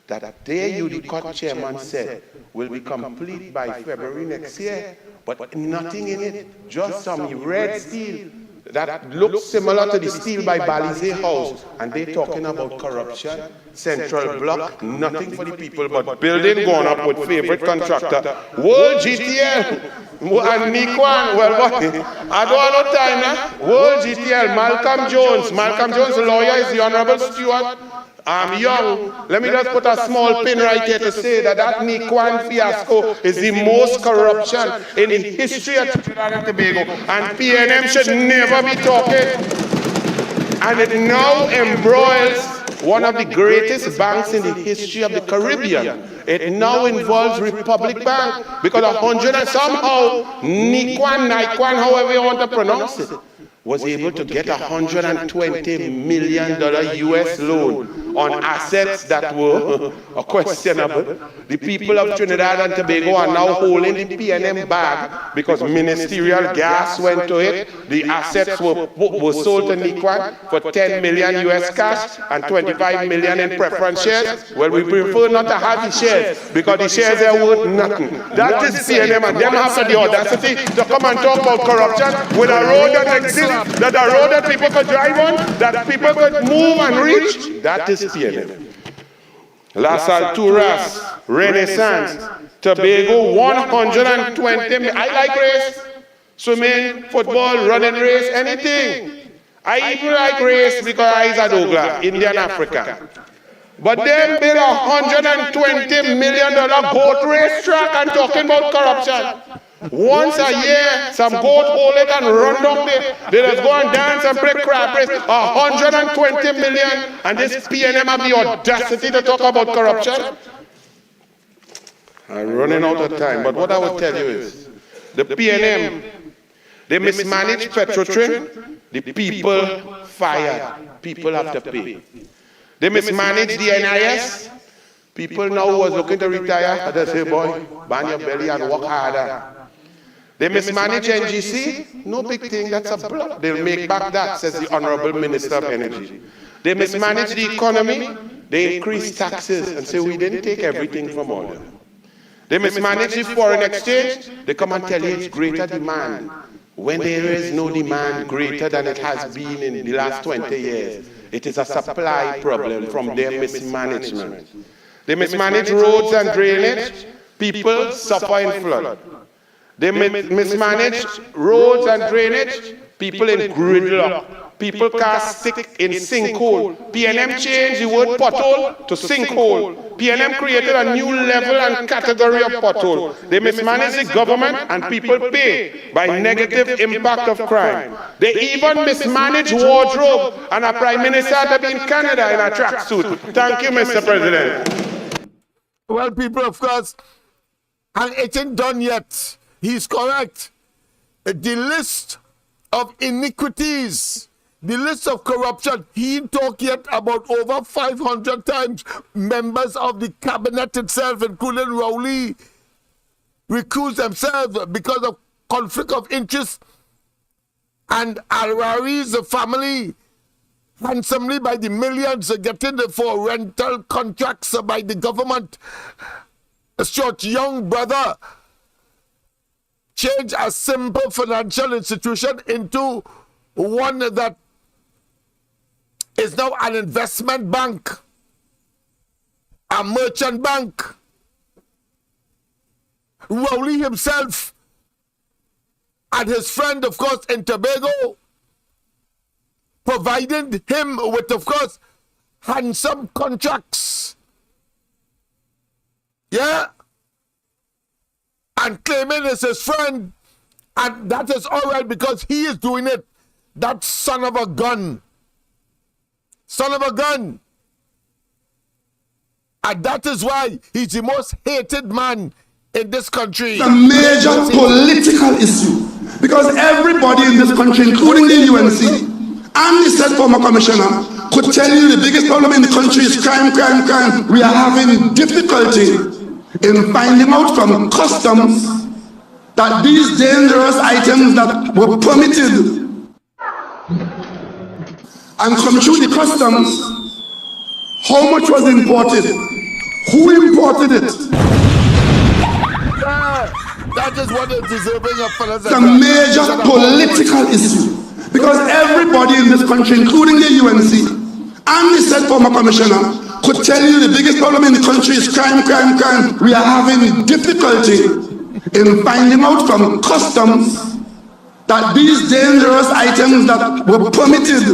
that day you, the court chairman, said will be complete by February next year, but nothing in it, just some red steel that looks similar to the steel by Balize House, and they talking about corruption, central block, nothing for the people, but building going up with favorite contractor, World GTL, and Nikwan, well, what? I don't have no time now. World GTL, Malcolm Jones' lawyer is the Honorable Stewart. I'm young. Let me just put a small pin right here to say that Nikwan fiasco is the most corruption in the history of Trinidad and Tobago. And PNM should never be talking. And it now embroils one of the greatest banks in the history of the Caribbean. It now involves Republic Bank because 100 and somehow Nikwan, however you want to pronounce it, was able to get $120 million US loan on assets that were questionable. The people of Trinidad and Tobago are now holding the PNM bag because ministerial gas went to it. The assets were sold to Nikwan for $10 million US cash and $25 million in preference shares. Well, we prefer not to have the shares because the shares are worth nothing. That is PNM, and them have the audacity to come and talk about corruption with a road that exists, that a road that people could drive on, that people could move and reach. That is PNM. Las Alturas, Renaissance, Tobago, 120. I like race, swimming, football, running race, anything. I even like race because I is at Ogla, Indian Africa. But them build $120 million goat race track and talking about corruption. Once a year, some goat hold it and run down there. They just go and dance and break crab race. 120 million, and this PNM have the audacity to talk about corruption. I'm running out of time, but what I will tell you is, the PNM, they mismanage Petrotrin, the people fired, people have to pay. They mismanage the NIS, people now who was looking to retire, they say, boy, bang your belly and work harder. They mismanage NGC, no big thing, that's a block. They'll make back that, says the Honorable Minister of Energy. They mismanage the economy, they increase taxes and say we didn't take everything from all of them. They mismanage the foreign exchange, they come and tell you it's greater demand, when there is no demand greater than it has been in the last 20 years. It is a supply problem from their mismanagement. They mismanage roads and drainage, people suffer in flood. They mismanage roads and drainage, people in gridlock, people cast stick in sinkhole. PNM changed the word pothole to sinkhole. PNM created a new level and category of pothole. They mismanage the government and people pay by negative impact of crime. They even mismanage wardrobe and a prime minister to be in Canada in a tracksuit. Thank you, Mr. President. Well, people, of course, and it ain't done yet. He's correct. The list of iniquities, the list of corruption, he talked yet about over 500 times. Members of the cabinet itself, including Rowley, recused themselves because of conflict of interest. And Al-Rari's family, handsomely by the millions, getting for rental contracts by the government. A short young brother change a simple financial institution into one that is now an investment bank, a merchant bank. Rowley himself and his friend, of course, in Tobago, provided him with, of course, handsome contracts. Yeah? And claiming it's his friend, and that is all right because he is doing it. That son of a gun. Son of a gun. And that is why he's the most hated man in this country. It's a major political issue because everybody in this country, including the UNC and the said former commissioner, could tell you the biggest problem in the country is crime, crime, crime. We are having difficulty in finding out from customs that these dangerous items that were permitted and come through the customs, how much was imported, Who imported it? That is what is deserving of fellas. It's a major political issue because everybody in this country, including the UNC and the said former commissioner, could tell you the biggest problem in the country is crime, crime, crime. We are having difficulty in finding out from customs that these dangerous items that were permitted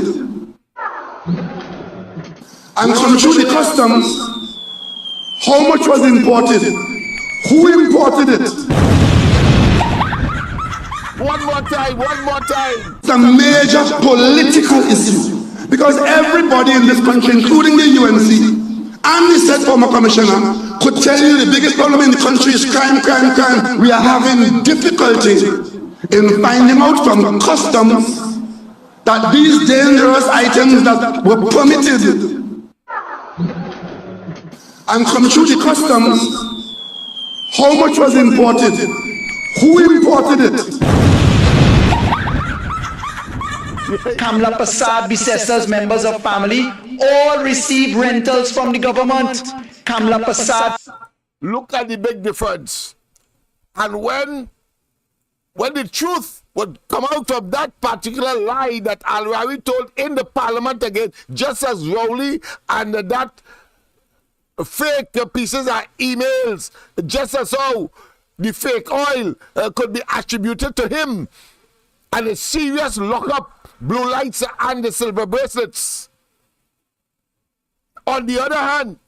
and come through the customs, how much was imported? Who imported it? One more time. It's a major political issue because everybody in this country, including the UNC and the said former commissioner, could tell you the biggest problem in the country is crime, crime, crime. We are having difficulty in finding out from customs that these dangerous items that were permitted and come through the customs, how much was imported? Who imported it? Kamla Prasad, Bisessa's members of family, all receive rentals from the government. Kamla Prasad. Look at the big difference. And when the truth would come out of that particular lie that Al-Rawi told in the parliament again, just as Rowley and that fake pieces are emails, just as how the fake oil could be attributed to him, and a serious lockup, blue lights and the silver bracelets. On the other hand,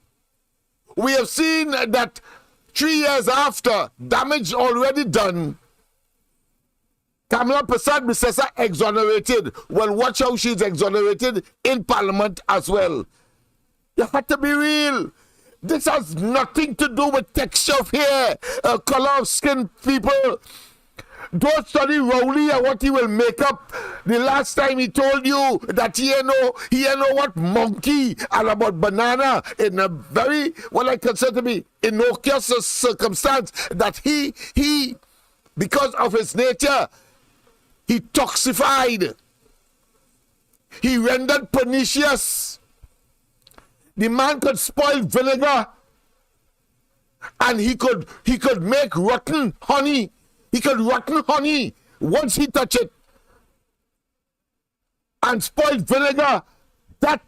we have seen that 3 years after, damage already done, Kamla Prasad Bisessa exonerated. Well, watch how she's exonerated in Parliament as well. You have to be real. This has nothing to do with texture of hair, color of skin, people. Don't study Rowley and what he will make up. The last time he told you that he know what monkey and about banana in a very, what I consider to be innocuous circumstance, that he, because of his nature, he toxified. He rendered pernicious. The man could spoil vinegar and he could make rotten honey. He could rotten honey once he touched it and spoil vinegar. That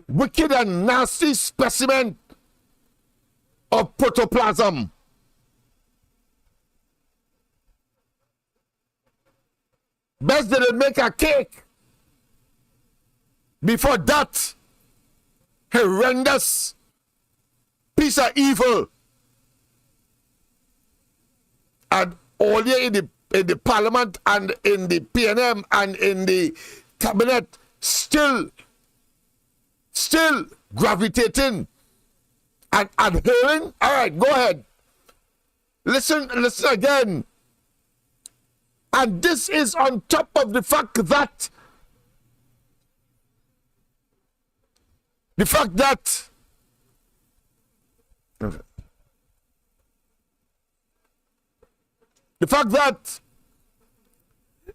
wicked and nasty specimen of protoplasm. Best did it make a cake. Before that, horrendous piece of evil. And all here in the parliament and in the PNM and in the cabinet, still gravitating and adhering. All right, go ahead. Listen again. And this is on top of the fact that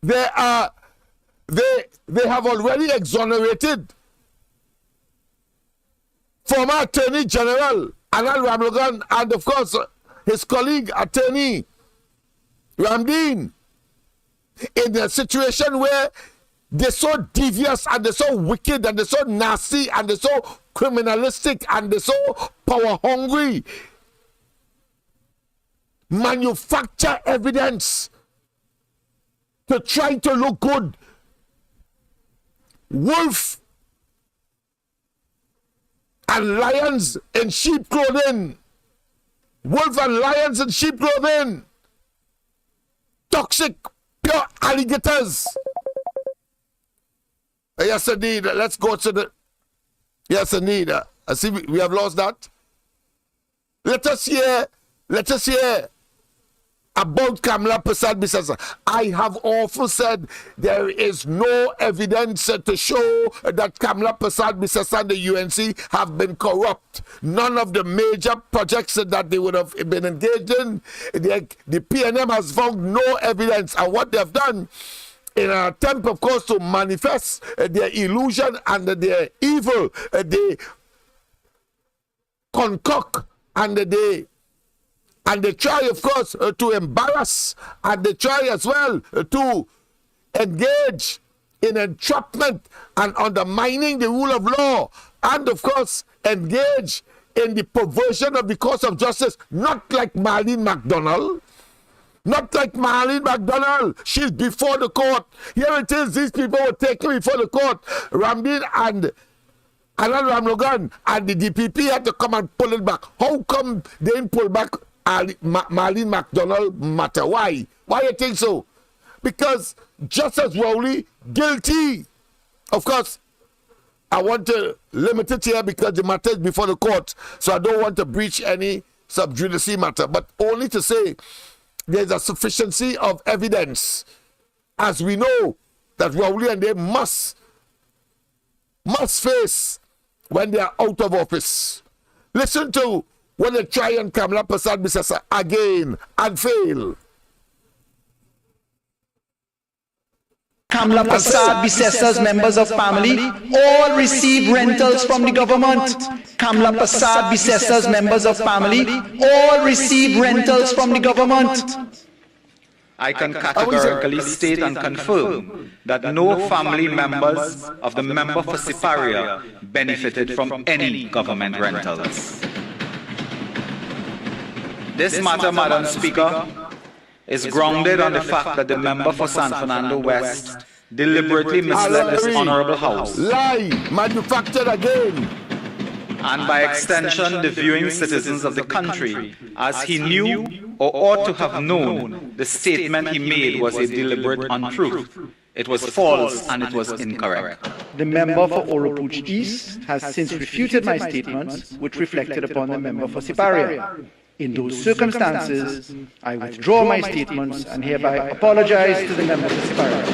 they have already exonerated former Attorney General Anal Ramlogan and of course his colleague Attorney Ramdeen in a situation where they're so devious and they're so wicked and they're so nasty and they're so criminalistic and they're so power hungry. Manufacture evidence to try to look good. Wolf and lions in sheep clothing. Wolf and lions in sheep clothing. Toxic, pure alligators. Yes, indeed. Let's go to the... Yes, indeed. I see we have lost that. Let us hear about Kamla Prasad Bisessa. I have often said there is no evidence to show that Kamla Prasad Bisessa and the UNC have been corrupt. None of the major projects that they would have been engaged in, the PNM has found no evidence. And what they've done in an attempt, of course, to manifest their illusion and their evil, they concoct and they try, of course, to embarrass, and they try as well to engage in entrapment and undermining the rule of law, and of course engage in the perversion of the course of justice, not like Marlene McDonald. Not like Marlene McDonald. She's before the court. Here it is, these people were taken before the court. Ramdeen and Alan Ramlogan and the DPP had to come and pull it back. How come they didn't pull back Marlene McDonald matter? Why? Why you think so? Because Justice Rowley, guilty. Of course, I want to limit it here because the matter is before the court. So I don't want to breach any sub judice matter. But only to say, there's a sufficiency of evidence, as we know, that Rowley and they must face when they are out of office. Listen to when they try and Kamla Prasad Bisesa again and fail. Kamla Prasad Bisesa's members of family all receive rentals from the government. Kamla Prasad Bisesa's members of family all receive rentals from the government. I can categorically state and confirm that no family members of the member for Siparia benefited from any government rentals. This matter, Madam Speaker, is grounded on the fact that the member for San Fernando West deliberately misled this honorable house. Lie, manufactured again. And by extension, the viewing citizens of the country, as he knew or ought to have known the statement he made was a deliberate untruth. It was false and it was incorrect. The member for Oropuch East has since refuted my statements, which reflected upon the member for Siparia. In those circumstances, I withdraw my statements and hereby apologize to the member for Siparia.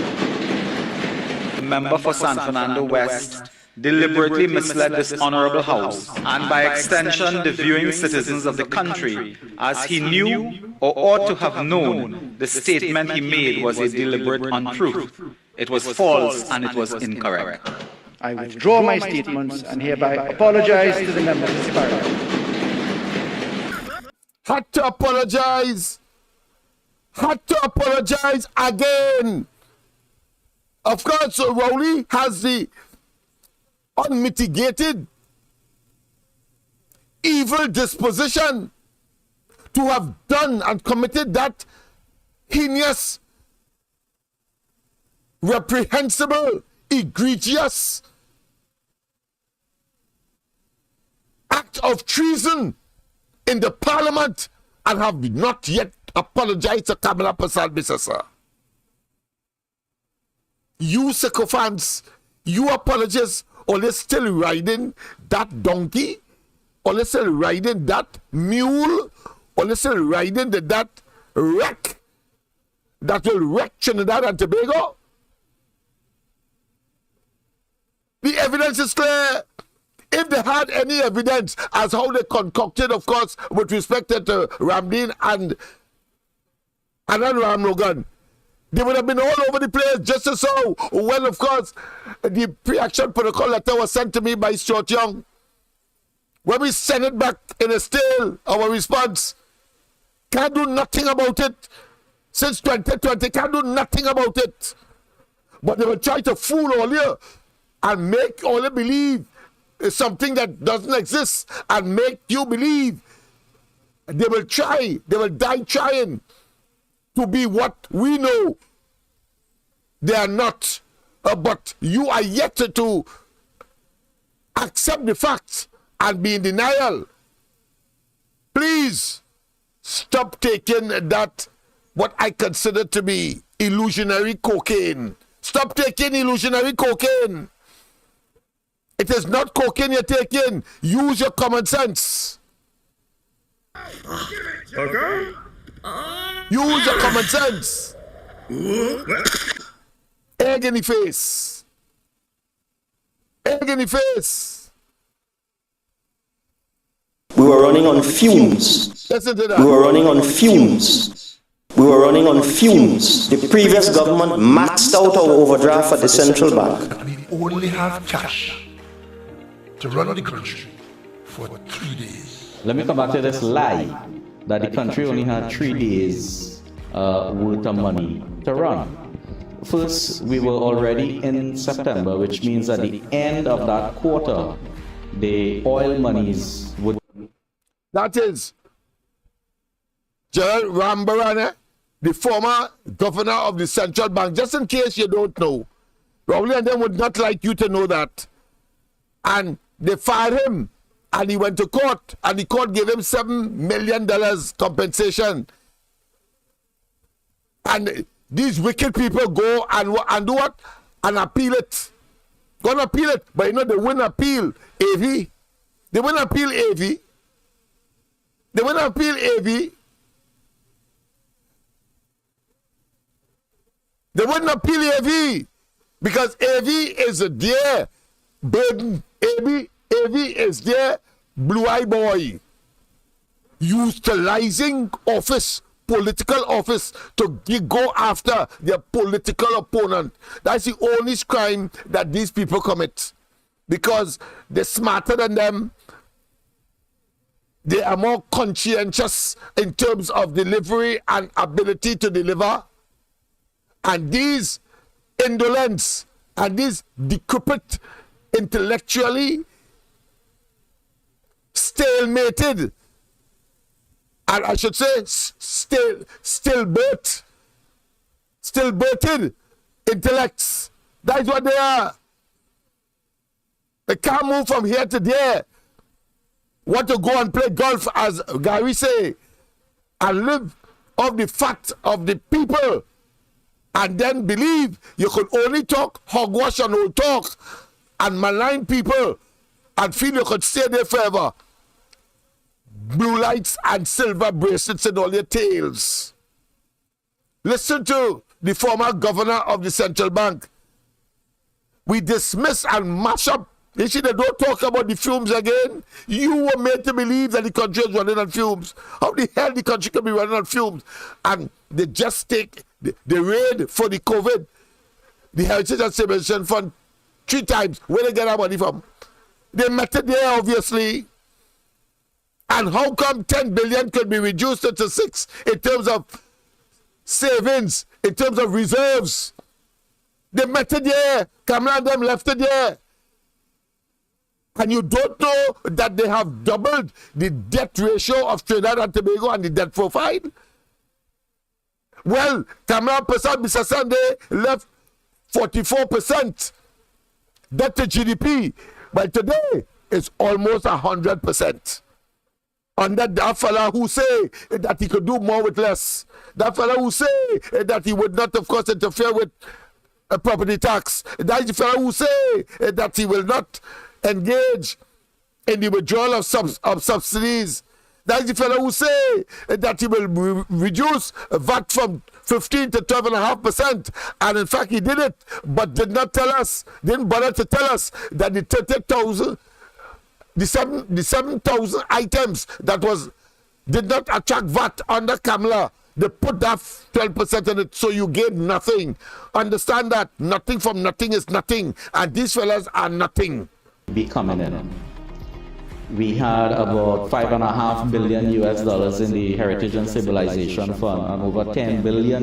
The member for San Fernando West deliberately misled this honorable house, and by extension the viewing citizens of the country, as he knew or ought to have known the statement he made was a deliberate untruth. It was false and it was incorrect. I withdraw my statements and hereby apologize to the member for Siparia. Had to apologize again. Of course, Rowley has the unmitigated evil disposition to have done and committed that heinous, reprehensible, egregious act of treason in the parliament and have not yet apologized to Kamla Prasad Bisesa. You sycophants, you apologists, or they still riding that donkey, or they still riding that mule, or they still riding that wreck that will wreck Trinidad and Tobago. The evidence is clear. If they had any evidence as how they concocted, of course, with respect to Ramdeen and Anan Ramlogan, they would have been all over the place just as so. Well, of course, the pre-action protocol letter was sent to me by Stuart Young. When we sent it back in a stale, our response, can't do nothing about it. Since 2020, can't do nothing about it. But they will try to fool all you and make all you believe is something that doesn't exist and make you believe. They will try, they will die trying to be what we know they are not. But you are yet to accept the facts and be in denial. Please stop taking that, what I consider to be illusionary cocaine. Stop taking illusionary cocaine. It is not cocaine you're taking. Use your common sense. Okay. Use your common sense. Egg in the face. Egg in the face. We were running on fumes. Listen to that. We were running on fumes. We were running on fumes. The previous government maxed out our overdraft at the central bank. We only have cash to run the country for 3 days. Let me come back to this lie that the country only had 3 days worth of money to run. First, we were already in September, which means at the end of that quarter, the oil monies would... That is Gerald Rambarane, the former governor of the central bank. Just in case you don't know, Rowley and them would not like you to know that. And they fired him, and he went to court, and the court gave him $7 million compensation. And these wicked people go and do what? And appeal it. Go and appeal it. But you know, they wouldn't appeal AV. They wouldn't appeal AV. They wouldn't appeal AV. They wouldn't appeal AV. Because AV is their burden. AV is their blue-eye boy. Utilizing office, political office, to go after their political opponent. That's the only crime that these people commit. Because they're smarter than them. They are more conscientious in terms of delivery and ability to deliver. And these indolents and these decrepit, intellectually stalemated, and I should say stillbirthed intellects. That's what they are. They can't move from here to there. Want to go and play golf, as Gary say, and live off the fact of the people, and then believe you could only talk hogwash and old talk and malign people and feel you could stay there forever. Blue lights and silver bracelets in all your tails. Listen to the former governor of the central bank. We dismiss and mash up. You see, they don't talk about the fumes again. You were made to believe that the country is running on fumes. How the hell the country can be running on fumes? And they just take the raid for the COVID, the Heritage and Civilization Fund 3 times. Where they get our money from? They met it there, obviously. And how come 10 billion could be reduced to 6 in terms of savings, in terms of reserves? They met it there. Kamala and them left it there. And you don't know that they have doubled the debt ratio of Trinidad and Tobago and the debt profile? Well, Kamala Prasad Bisasande left 44% debt to GDP. But today, it's almost 100%. Under that fella who say that he could do more with less. That fella who say that he would not, of course, interfere with a property tax. That is the fella who say that he will not engage in the withdrawal of subsidies. That is the fellow who say that he will reduce VAT from 15 to 12.5%. And in fact, he did it, but did not tell us, didn't bother to tell us that the 30,000, the 7,000 items that did not attract VAT under Kamala, they put that 12% in it, so you gain nothing. Understand that nothing from nothing is nothing, and these fellas are nothing. Be coming in. We had about $5.5 billion in the Heritage and Civilization Fund and over $10 billion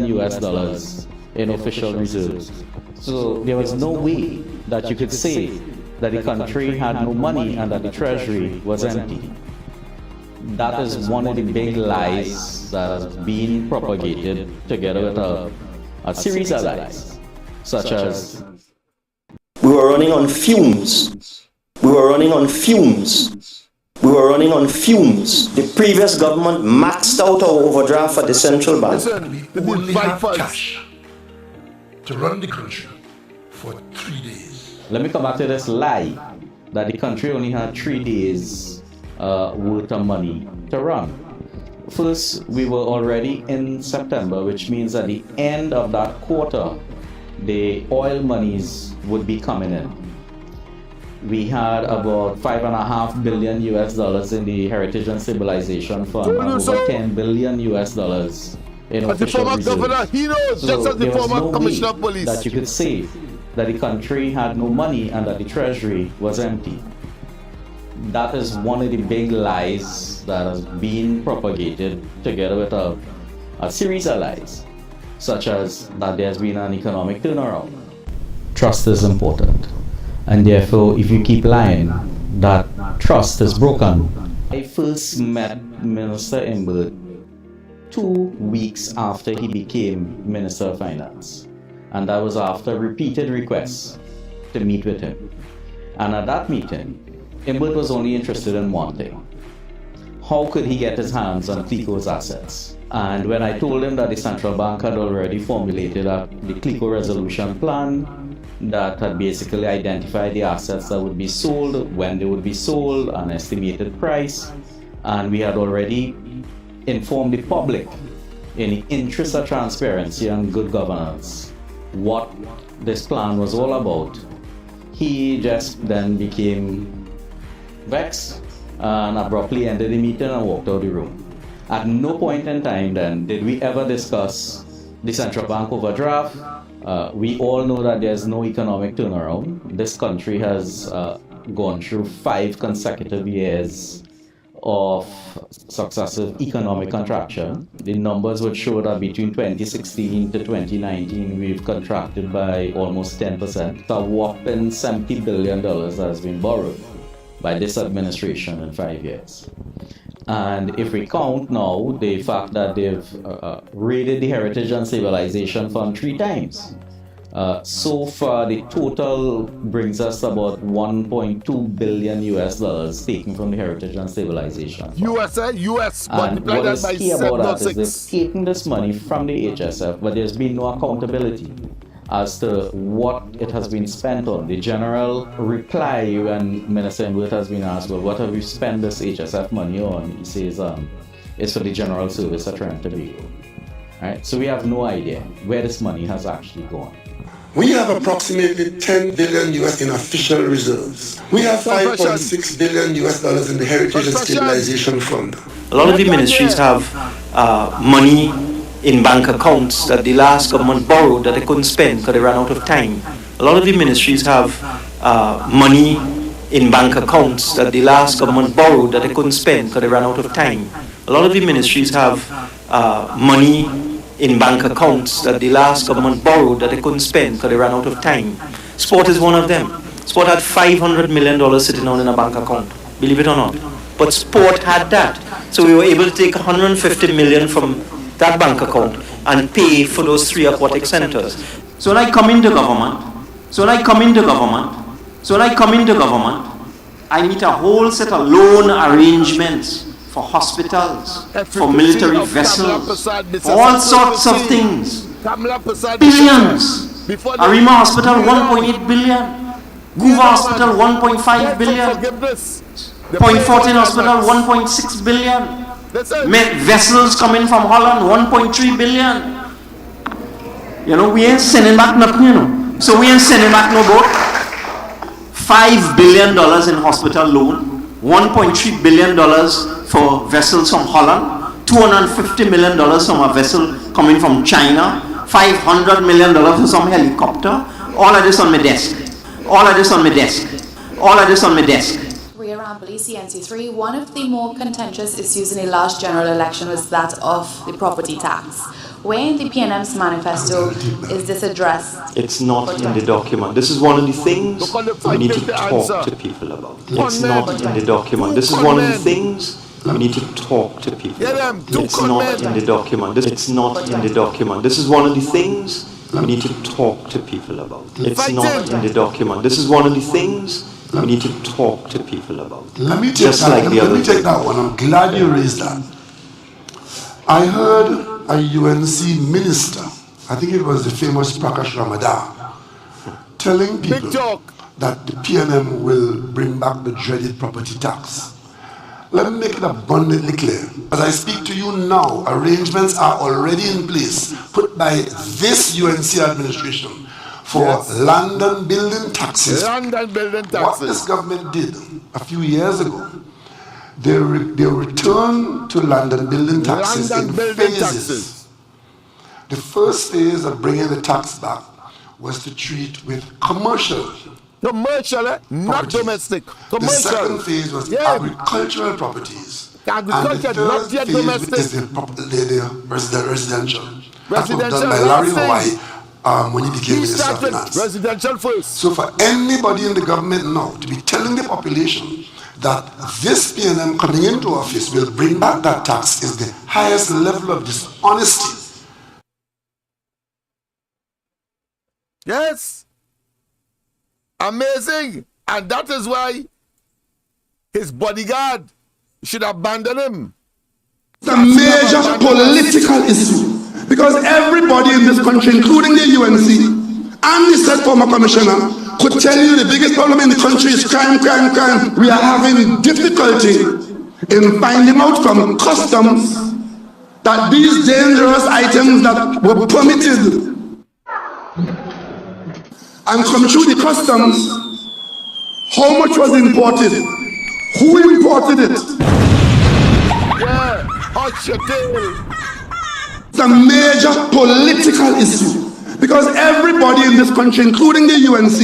in official reserves. So there was no way that you could say that the country had no money and that the treasury was empty. That is one of the big lies that has been propagated together with a series of lies, such as we were running on fumes. We were running on fumes. We were running on fumes. The previous government maxed out our overdraft at the central bank. We only have cash to run the country for 3 days. Let me come back to this lie that the country only had 3 days worth of money to run. First, we were already in September, which means at the end of that quarter, the oil monies would be coming in. We had about $5.5 billion in the Heritage and Civilization Fund and over $10 billion in But the official former reserves. governor, he knows, So just as the there was former no commissioner way of police. that you could say that the country had no money and that the treasury was empty. That is one of the big lies that has been propagated together with a series of lies, such as that there's been an economic turnaround. Trust is important, and therefore if you keep lying, that trust is broken. I first met Minister Imbert 2 weeks after he became Minister of Finance, and that was after repeated requests to meet with him. And at that meeting, Imbert was only interested in one thing: how could he get his hands on CLICO's assets? And when I told him that the central bank had already formulated the CLICO resolution plan that had basically identified the assets that would be sold, when they would be sold, an estimated price, and we had already informed the public in the interest of transparency and good governance what this plan was all about, he just then became vexed and abruptly ended the meeting and walked out of the room. At no point in time then did we ever discuss the central bank overdraft. We all know that there's no economic turnaround. This country has gone through 5 consecutive years of successive economic contraction. The numbers would show that between 2016 to 2019 we've contracted by almost 10%. A whopping $70 billion has been borrowed by this administration in 5 years. And if we count now the fact that they've raided the Heritage and Civilization Fund 3 times, so far the total brings us about $1.2 billion taken from the Heritage and Civilization Fund. US And multiplied what that is by key about that 7 or is 6. they've taken this money from the HSF, but there's been no accountability as to what it has been spent on. The general reply when Minister Imbert has been asked, well, what have you spent this HSF money on? He says, it's for the general service at Tobago. Right? So we have no idea where this money has actually gone. We have approximately $10 billion in official reserves. We have $5.6 billion in the Heritage and Stabilization Fund. A lot of the ministries have money in bank accounts that the last government borrowed that they couldn't spend because they ran out of time. A lot of the ministries have money in bank accounts that the last government borrowed that they couldn't spend because they ran out of time. A lot of the ministries have money in bank accounts that the last government borrowed that they couldn't spend because they ran out of time. Sport is one of them. Sport had $500 million sitting on in a bank account, believe it or not. But sport had that. So we were able to take $150 million from that bank account and pay for those 3 aquatic centers. So when I come into government, I meet a whole set of loan arrangements for hospitals, for military vessels, for all sorts of things. Billions. Arima Hospital, 1.8 billion. Guva Hospital, 1.5 billion. Point Fortin Hospital, 1.6 billion. Vessels coming from Holland, 1.3 billion. You know, we ain't sending back nothing, you know. So we ain't sending back no boat. $5 billion in hospital loan, $1.3 billion for vessels from Holland, $250 million from a vessel coming from China, $500 million for some helicopter. All of this on my desk. CNC3, one of the more contentious issues in the last general election was that of the property tax. Where in the PNM's manifesto is this addressed? It's not in the document. This is one of the things we need to talk to people about. It's not in the document. This is one of the things we need to talk to people about. It's not in the document. It's not in the document. This is one of the things we need to talk to people about. It's not in the document. This is one of the things we need to talk to people about. Let me take that one. I'm glad you raised that. I heard a UNC minister, I think it was the famous Prakash Ramadan, telling people that the PNM will bring back the dreaded property tax. Let me make it abundantly clear. As I speak to you now, arrangements are already in place, put by this UNC administration for land and building taxes. What this government did a few years ago, they returned to land and building taxes in phases. The first phase of bringing the tax back was to treat with commercial. Commercial, not domestic. Commercial. The second phase was agricultural properties. Agriculture, not yet domestic. Is the residential. That was done by Larry Hawaii when he became Minister of Finance. Residential first. So for anybody in the government now to be telling the population that this PNM coming into office will bring back that tax is the highest level of dishonesty. Yes. Amazing. And that is why his bodyguard should abandon him. It's a major political issue because everybody in this country, including the UNC and the said former commissioner, could tell you the biggest problem in the country is crime. We are having difficulty in finding out from customs that these dangerous items that were permitted and come through the customs, how much was imported? Who imported it? Yeah, hot your tail. It's a major political issue because everybody in this country, including the UNC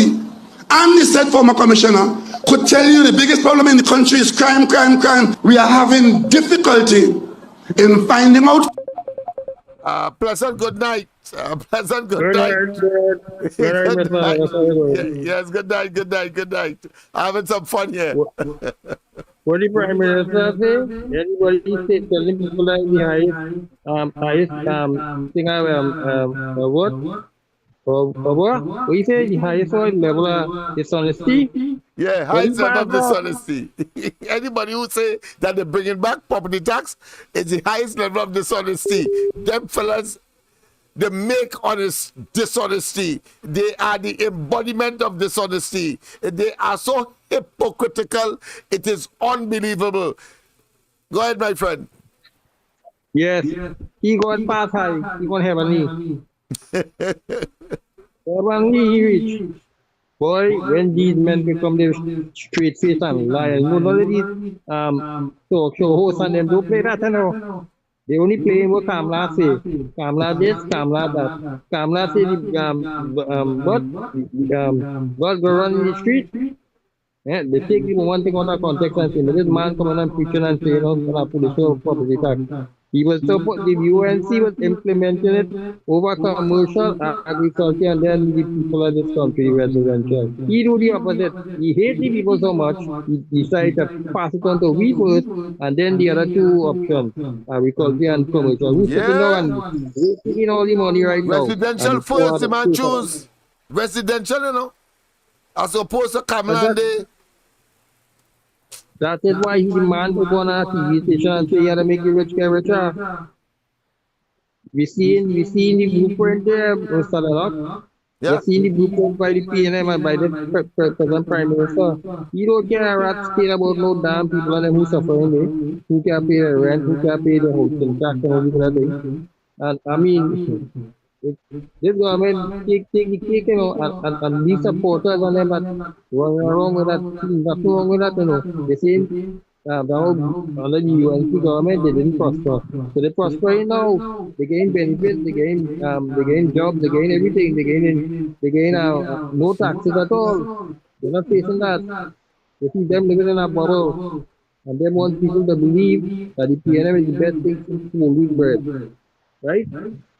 and the said former commissioner, could tell you the biggest problem in the country is crime. We are having difficulty in finding out. Pleasant good night. Pleasant good night. Good night. Yes, good night. Having some fun here. What the Prime Minister say? Anybody say telling people like the highest thing what? What you say the highest level of dishonesty? Yeah, highest level of dishonesty. Anybody who say that they're bringing back property tax is the highest level of dishonesty. Them fellas, they make honest dishonesty. They are the embodiment of dishonesty. They are so hypocritical, it is unbelievable. Go ahead, my friend. Yes, he got pass high. He gonna have a knee. He reach. Boy, when these men become the straight face and lie, you know, none of these talk show hosts and them don't play that, you know. They only play what Kamala say. Kamala this, Kamala that. Kamala say what go run in the street. Yeah, they take one thing out of context and say, this man coming and preaching and saying, police property tax. He was supposed, the UNC was implementing it over commercial agriculture and then the people of this country residential. He do the opposite. He hates the people so much, he decided to pass it on to we first and then the other two options, agriculture and commercial. Who's sitting down and taking all the money right now? Residential first, the man choose. Residential, you know, as opposed to Kamala. That is why he demands to go on a TV station and say, you gotta make the rich get richer. We see in the blueprint there, Mr. Lennox. We see in the blueprint by the PNM and by the present Prime Minister. He don't care a rat's tail about no damn people and them who suffering there. Who can pay the rent, who can pay the hotel tax and all these other things. And I mean, this government take the cake, you know, and these supporters and them that wrong with that, nothing wrong with that, you know. They say under the UNC government they didn't prosper. So they prosper now. They gain benefits, they gain jobs, they gain everything, they gain no taxes at all. They're not facing that. They see them living in a bubble. And they want people to believe that the PNM is the best thing since wheat bread. Right?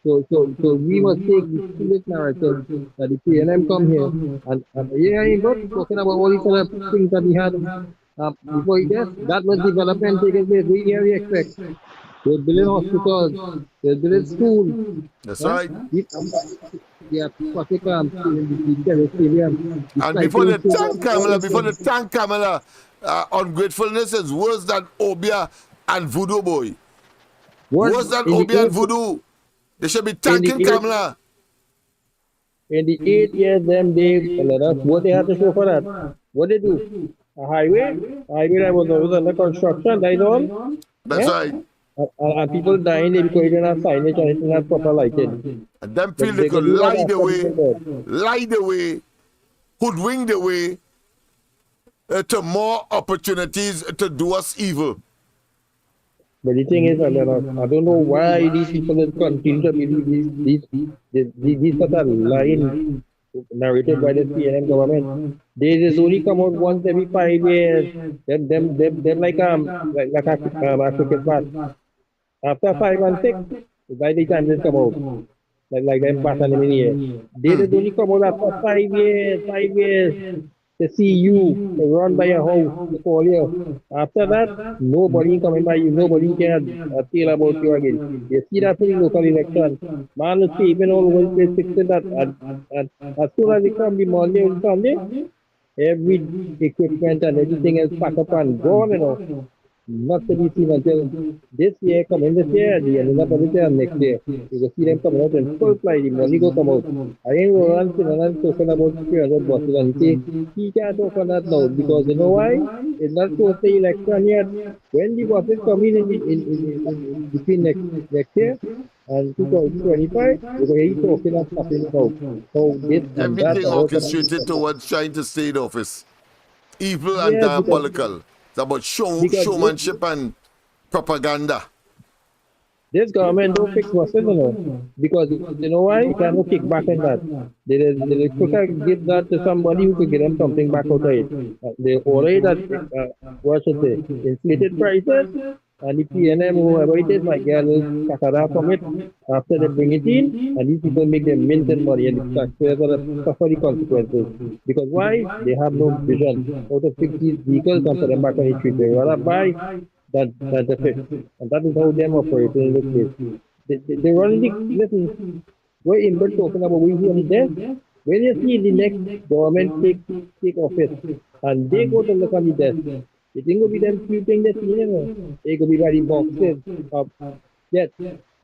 So we must take this narrative that the PNM come here and ain't not talking about all these other things that we had before he does. That was development taking place. We expect. They're building hospitals, they're building schools. That's right. And before the tank Kamala, ungratefulness is worse than Obia and Voodoo boy. Worse than Obia and Voodoo. They should be thanking Kamala. In the 8 years, what they had to show for that? What they do? A highway that was under construction, that is all. That's right. And people dying because they didn't have signage and it didn't have proper lighting. And them feel they could lie the way, hoodwink the way to more opportunities to do us evil. But the thing is, I don't know why these people continue to believe these sort of lying narrated by the PNM government. They just only come out once every 5 years. Them like a cricket bat. After 5 and 6, by the time they come out, like them bat and the year, they just only come out after 5 years. To see you run by your house, to call you. After that, nobody coming by you, nobody can tell about you again. You see that in the local election. Man is even all over the place fixing that. And as soon as they come the Monday and Sunday, every equipment and everything is packed up and gone, you know. Not to be seen until this year, coming this year, the end of this year, next year. You will see them coming out in full flight, the money go come out. I ain't going to talking about 300 buses and say, he can't talk on that now, because you know why? It's not close to the election yet. When the buses come in between next year and 2025, we're going to hear talking and nothing about. So this and that. Everything orchestrated towards trying to stay in office. Evil and diabolical. It's about showmanship and propaganda. This government don't fix buses, you know, because you know why? You cannot kick back in that. They quicker give that to somebody who could get them something back out of it. They already that what should say, inflated prices, and the PNM, whoever it is, might get a little kakara from it after they bring it in, and these people make them mint and money, and the taxpayers are suffer the consequences. Because why? They have no vision how to fix these vehicles and put them back on the street. They rather buy than to fix. And that is how them operate in this case. They run the, listen, we're in Bert talking about we here and there. When you see the next government take office, and they go to look on the desk, it ain't gonna be them keeping the thing, you know. It could be by the boxes of debt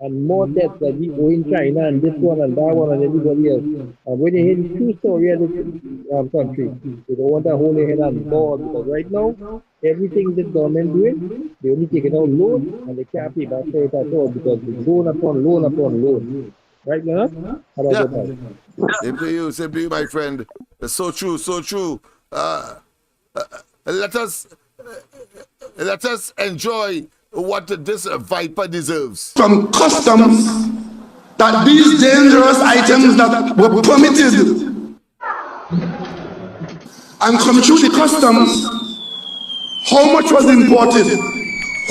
and more debt that we owe in China and this one and that one and everybody else. And when you hear the true story of this country, they don't want to hold their head on board, because right now, everything this government doing, they only taking out loan and they can't pay back for it at all, because it's loan upon loan upon loan. Right now? How about that? Same to you, my friend. It's so true, so true. Let us enjoy what this viper deserves. From customs, that these dangerous items that were permitted and come through the customs, how much was imported?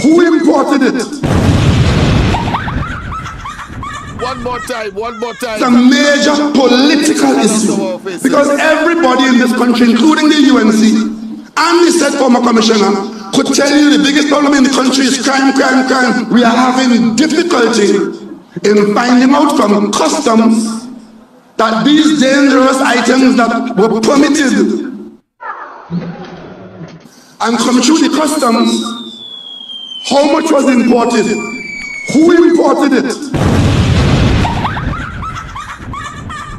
Who imported it? One more time. It's a major political issue, because everybody in this country, including the UNC, and the said former commissioner, could tell you the biggest problem in the country is crime. We are having difficulty in finding out from customs that these dangerous items that were permitted and come through the customs, how much was imported? Who imported it?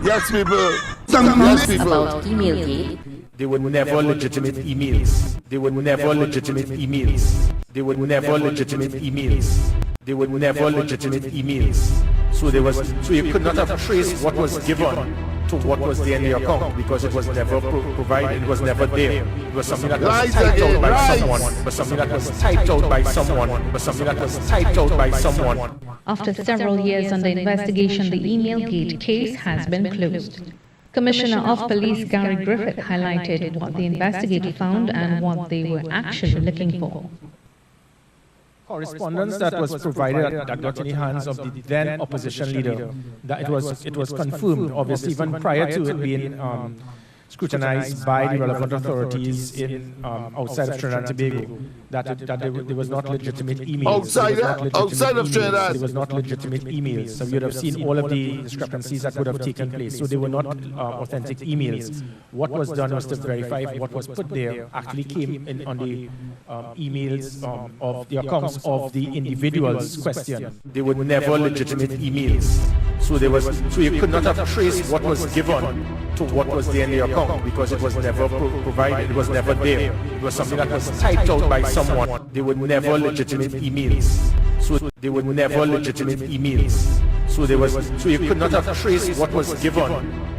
Yes, people. Yes, people. About Emailgate. They were never legitimate emails. They were never legitimate emails. They were never legitimate emails. They were never legitimate emails. So you could not have traced what was given to what was there in the account, because it was never provided. It was never there. It was something that was typed out by someone. But something that was typed out by someone. But something that was typed out by someone. After several years under investigation, the Emailgate case has been closed. Commissioner of Police Gary Griffith highlighted what the investigator found and what they were actually looking for. Correspondence that was provided that got in the hands of the then opposition leader, that it was confirmed, obviously, even prior to it being scrutinized by the relevant authorities in outside of Trinidad and Tobago, that there was not legitimate emails. Outside of Trinidad, there was not legitimate emails. So you would have seen all of the discrepancies that would have taken place. So they were not authentic emails. What was done was to verify if what was put there actually came in on the emails of the accounts of the individuals questioned. They were never legitimate emails. So you could not have traced what was given to what was there in the account, because it was never provided. It was never there. It was something that was typed out by someone. They were never legitimate emails. So they were never legitimate emails. So you could not have traced what was given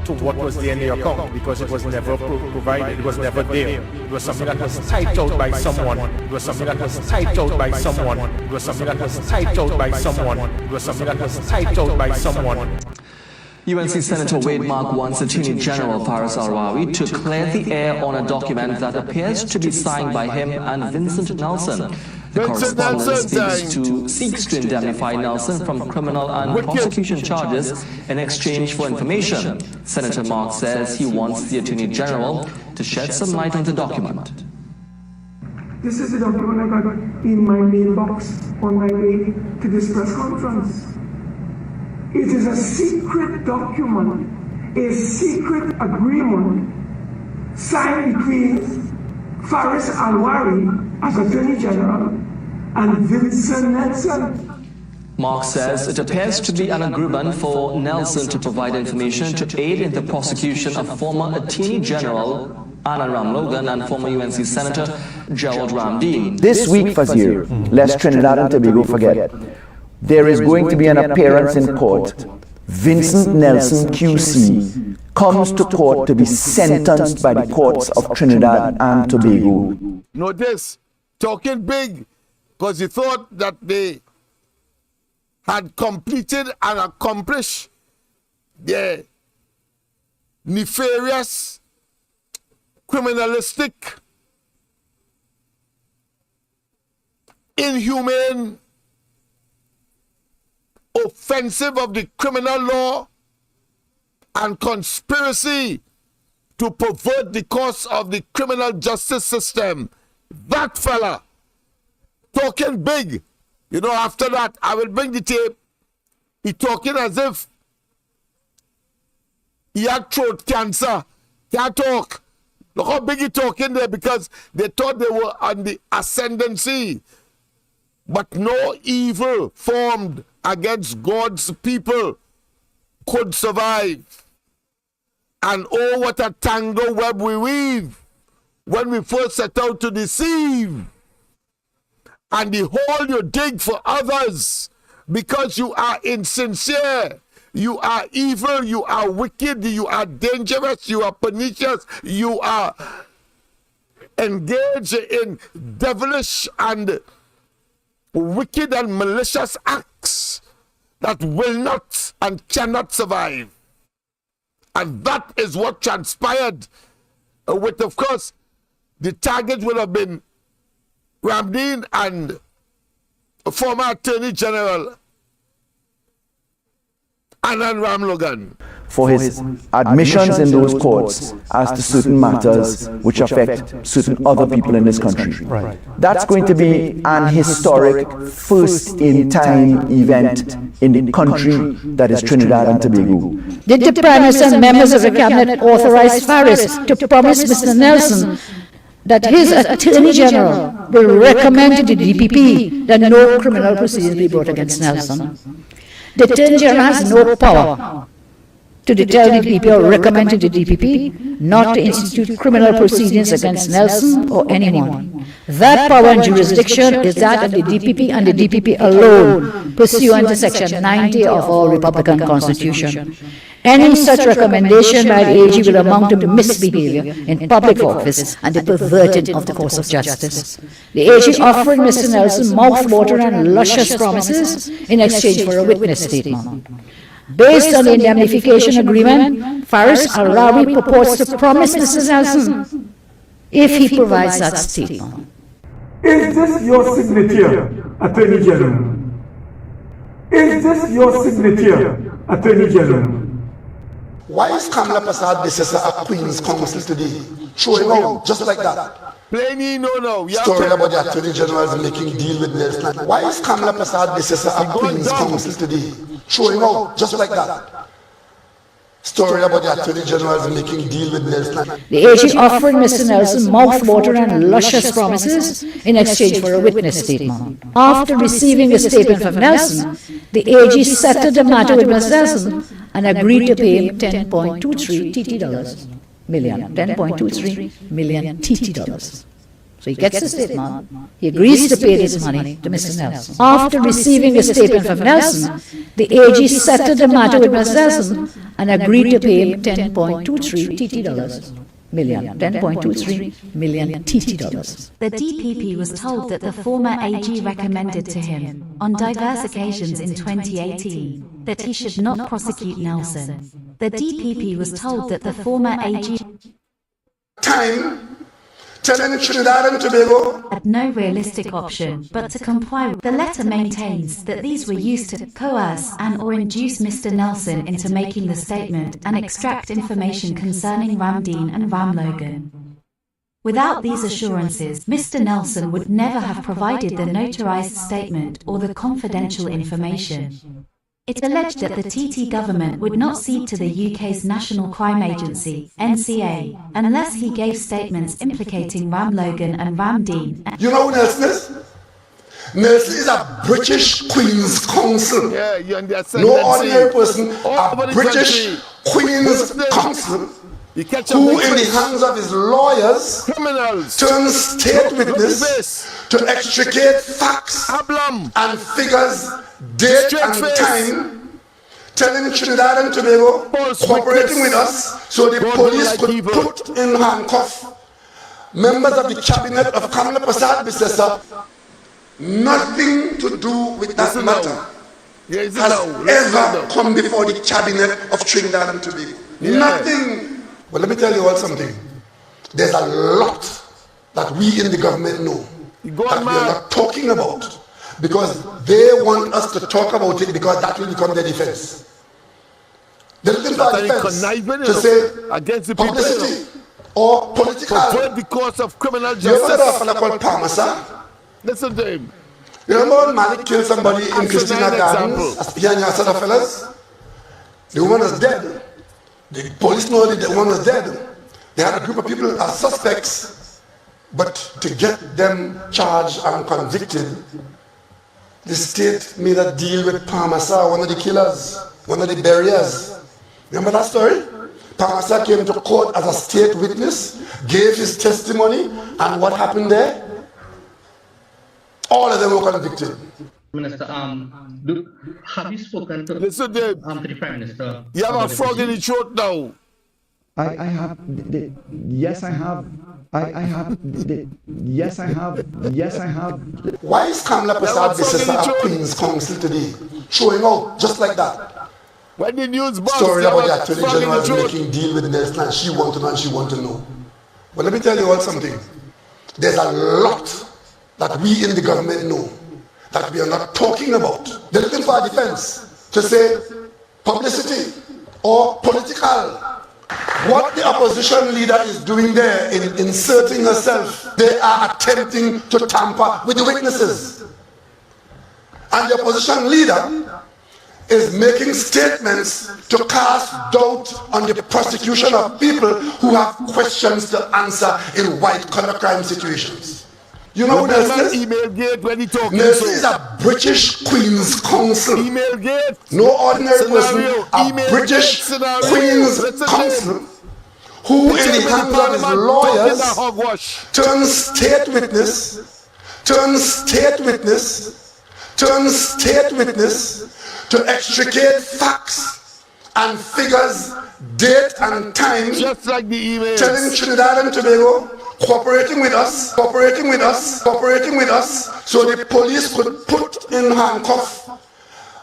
to what was there in the account because it was never provided, it was never there. It was something that was typed out by someone. It was something that was typed out by someone. It was something that was typed out by someone. It was something that was typed out by someone. UNC Senator Wade Mark wants Attorney General Faris Al-Rawi to clear the air on a document that appears to be signed by him and Vincent Nelson. The correspondence seeks to indemnify Nelson from criminal and prosecution charges in exchange for information. Senator Mark says he wants the Attorney General to shed some light on the document. This is the document I got in my mailbox on my way to this press conference. It is a secret document, a secret agreement signed between Faris Al-Rawi as Attorney General and Vincent Nelson. Mark says it appears to be an agreement for Nelson to provide information to aid in the prosecution of former Attorney General Anna Ram-Logan and former UNC Senator Gerald Ramdeen. This week, Fazir, lest Trinidad and Tobago forget, there is going to be an appearance in court. Vincent Nelson QC comes to court to be sentenced by the courts of Trinidad and Tobago. Notice, talking big, because he thought that they had completed and accomplished their nefarious, criminalistic, inhumane, offensive of the criminal law and conspiracy to pervert the course of the criminal justice system. That fella, talking big. You know, after that, I will bring the tape. He talking as if he had throat cancer. Can't talk. Look how big he talking there, because they thought they were on the ascendancy. But no evil formed against God's people could survive. And oh, what a tangle web we weave when we first set out to deceive. And the hole you dig for others because you are insincere, you are evil, you are wicked, you are dangerous, you are pernicious, you are engaged in devilish and wicked and malicious acts that will not and cannot survive. And that is what transpired with, of course, the target would have been Ramdeen and former Attorney General Anna Ram-Logan. For his admissions in those courts as to certain matters which affect certain other people in this country. Right. That's going to be an historic, first-in-time event in the country that is Trinidad and Tobago. Did the Prime Minister and members of the Cabinet authorize Faris to promise Mr. Nelson that his Attorney General will recommend to the DPP that no criminal proceedings be brought against Nelson? The Attorney General has no power to tell the DPP or recommend to the DPP not to institute criminal proceedings against Nelson or anyone. That power and jurisdiction is that of the DPP and the DPP alone, pursuant to Section 90 of our Republican Constitution. Any such recommendation by the AG will amount to misbehavior in public office and the perverting of the course of justice. The AG offering Mr. Nelson mouth-watering and luscious promises in exchange for a witness statement. Based on the indemnification agreement, Faris Al-Rawi purports to promise Mr. Nelson if he provides that statement. Is this your signature, Attorney General? Is this your signature, Attorney General? Why is Kamala Prasad Bissessa at Queen's Council today? Showing out just like that. Plainly no. Story about the Attorney General making deal with Nelson. Why is Kamala Prasad Bissessa at Queen's Council today? Showing out just like that. Story about the Attorney General making deal with Nelson. The AG offering Mr. Nelson mouth-watering and luscious promises in exchange for a witness statement. After receiving a statement from Nelson, the AG settled the matter with Mr. Nelson and agreed to pay him $10.23 million TT. So he gets the statement. He agrees to pay this money to Mr. Nelson. After receiving the statement from Nelson, the AG settled the matter with Mr. Nelson and agreed to pay him $10.23 TT million. $10.23 million TT dollars. The DPP was told that the former AG recommended to him, on diverse occasions in 2018, that he should not prosecute Nelson. The DPP was told that the former AG telling Trinidad and Tobago had no realistic option but to comply. The letter maintains that these were used to coerce and or induce Mr. Nelson into making the statement and extract information concerning Ramdean and Ramlogan. Without these assurances, Mr. Nelson would never have provided the notarized statement or the confidential information. It alleged that the TT government would not cede to the UK's National Crime Agency, NCA, unless he gave statements implicating Ramlogan and Ramdean. You know who Nelson is? Nelson is a British Queen's Counsel. Yeah, you understand. No ordinary person, a British Queen's Counsel, who in the hands of his lawyers turns state witness to extricate facts and figures, date and time, telling Trinidad and Tobago, cooperating with us, so the police could put in handcuff members of the cabinet of Kamala Prasad Bissessa. Nothing to do with that matter has ever come before the cabinet of Trinidad and Tobago. Nothing. Well, let me tell you all something. There's a lot that we in the government know that we are not talking about, because they want us to talk about it because that will become their defense. They're looking for a defense to say against the publicity or political. The course of criminal justice. You ever heard of a fellow called Parmesan? Listen to him. You remember when Malik killed somebody in Christina Gardens? Here in your set of fellas? The woman is dead. The police know that the woman was dead. They had a group of people as suspects, but to get them charged and convicted, the state made a deal with Parmesan, one of the killers, one of the buriers. Remember that story? Parmesan came to court as a state witness, gave his testimony, and what happened there? All of them were convicted. Minister, have you spoken to, listen, to the Prime Minister? You have a frog in the throat now. I have. Yes, I have. Yes, I have. Yes, I have. Why is Kamala Prasad Bissessa at Queen's Counsel today, showing out just like that? When the news bust, story about the Attorney General making deal with Nelson, and she want to know and she want to know. But let me tell you all something. There's a lot that we in the government know that we are not talking about. They're looking for a defense to say publicity or political. What the opposition leader is doing there in inserting herself, they are attempting to tamper with the witnesses. And the opposition leader is making statements to cast doubt on the prosecution of people who have questions to answer in white-collar crime situations. You know who Nelson is? Email gate when he talking. Nelson is a British Queen's Counsel. Email gate. No ordinary person. A British Queen's Counsel, who in the hands of his lawyers turns state witness to extricate facts and figures, date and time, just like the email, telling Trinidad and Tobago, cooperating with us, so the police could put in handcuff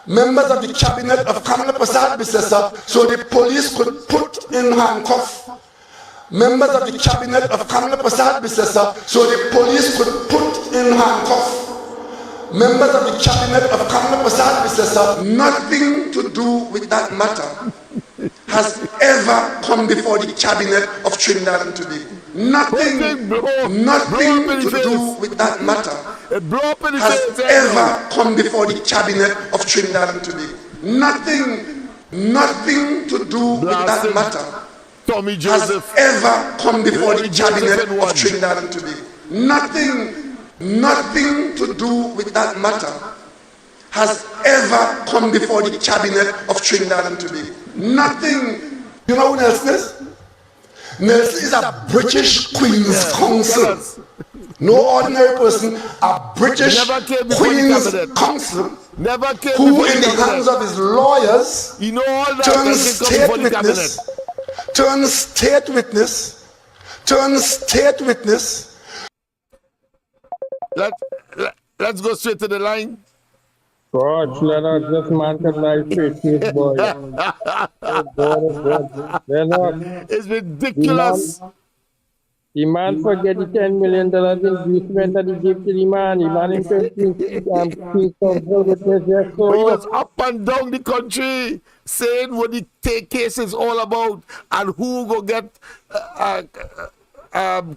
members of the cabinet of Kamala Prasad Bissessa, so the police could put in handcuff members of the cabinet of Kamala Prasad Bissessa, so the police could put in handcuff members of the cabinet of Kamala Prasad Bissessa. Nothing to do with that matter has ever come before the cabinet of Trinidad and Tobago. Nothing to do with that matter has ever come before the cabinet of Trinidad and Tobago. Nothing to do with that matter has ever come before the cabinet of Trinidad and Tobago. Nothing to do with that matter has ever come before the cabinet of Trinidad and Tobago. Nothing. You know who Nelson is? Nelson is a British Queen's Counsel. No ordinary person, a British Queen's Counsel, who in the hands of his lawyers turns state witness. Let's go straight to the line. God, Lennox, this man can lie straight to his boy. It's ridiculous. The man forget the $10 million inducement that he gave to the man. The man in he was up and down the country saying what the case is all about and who go get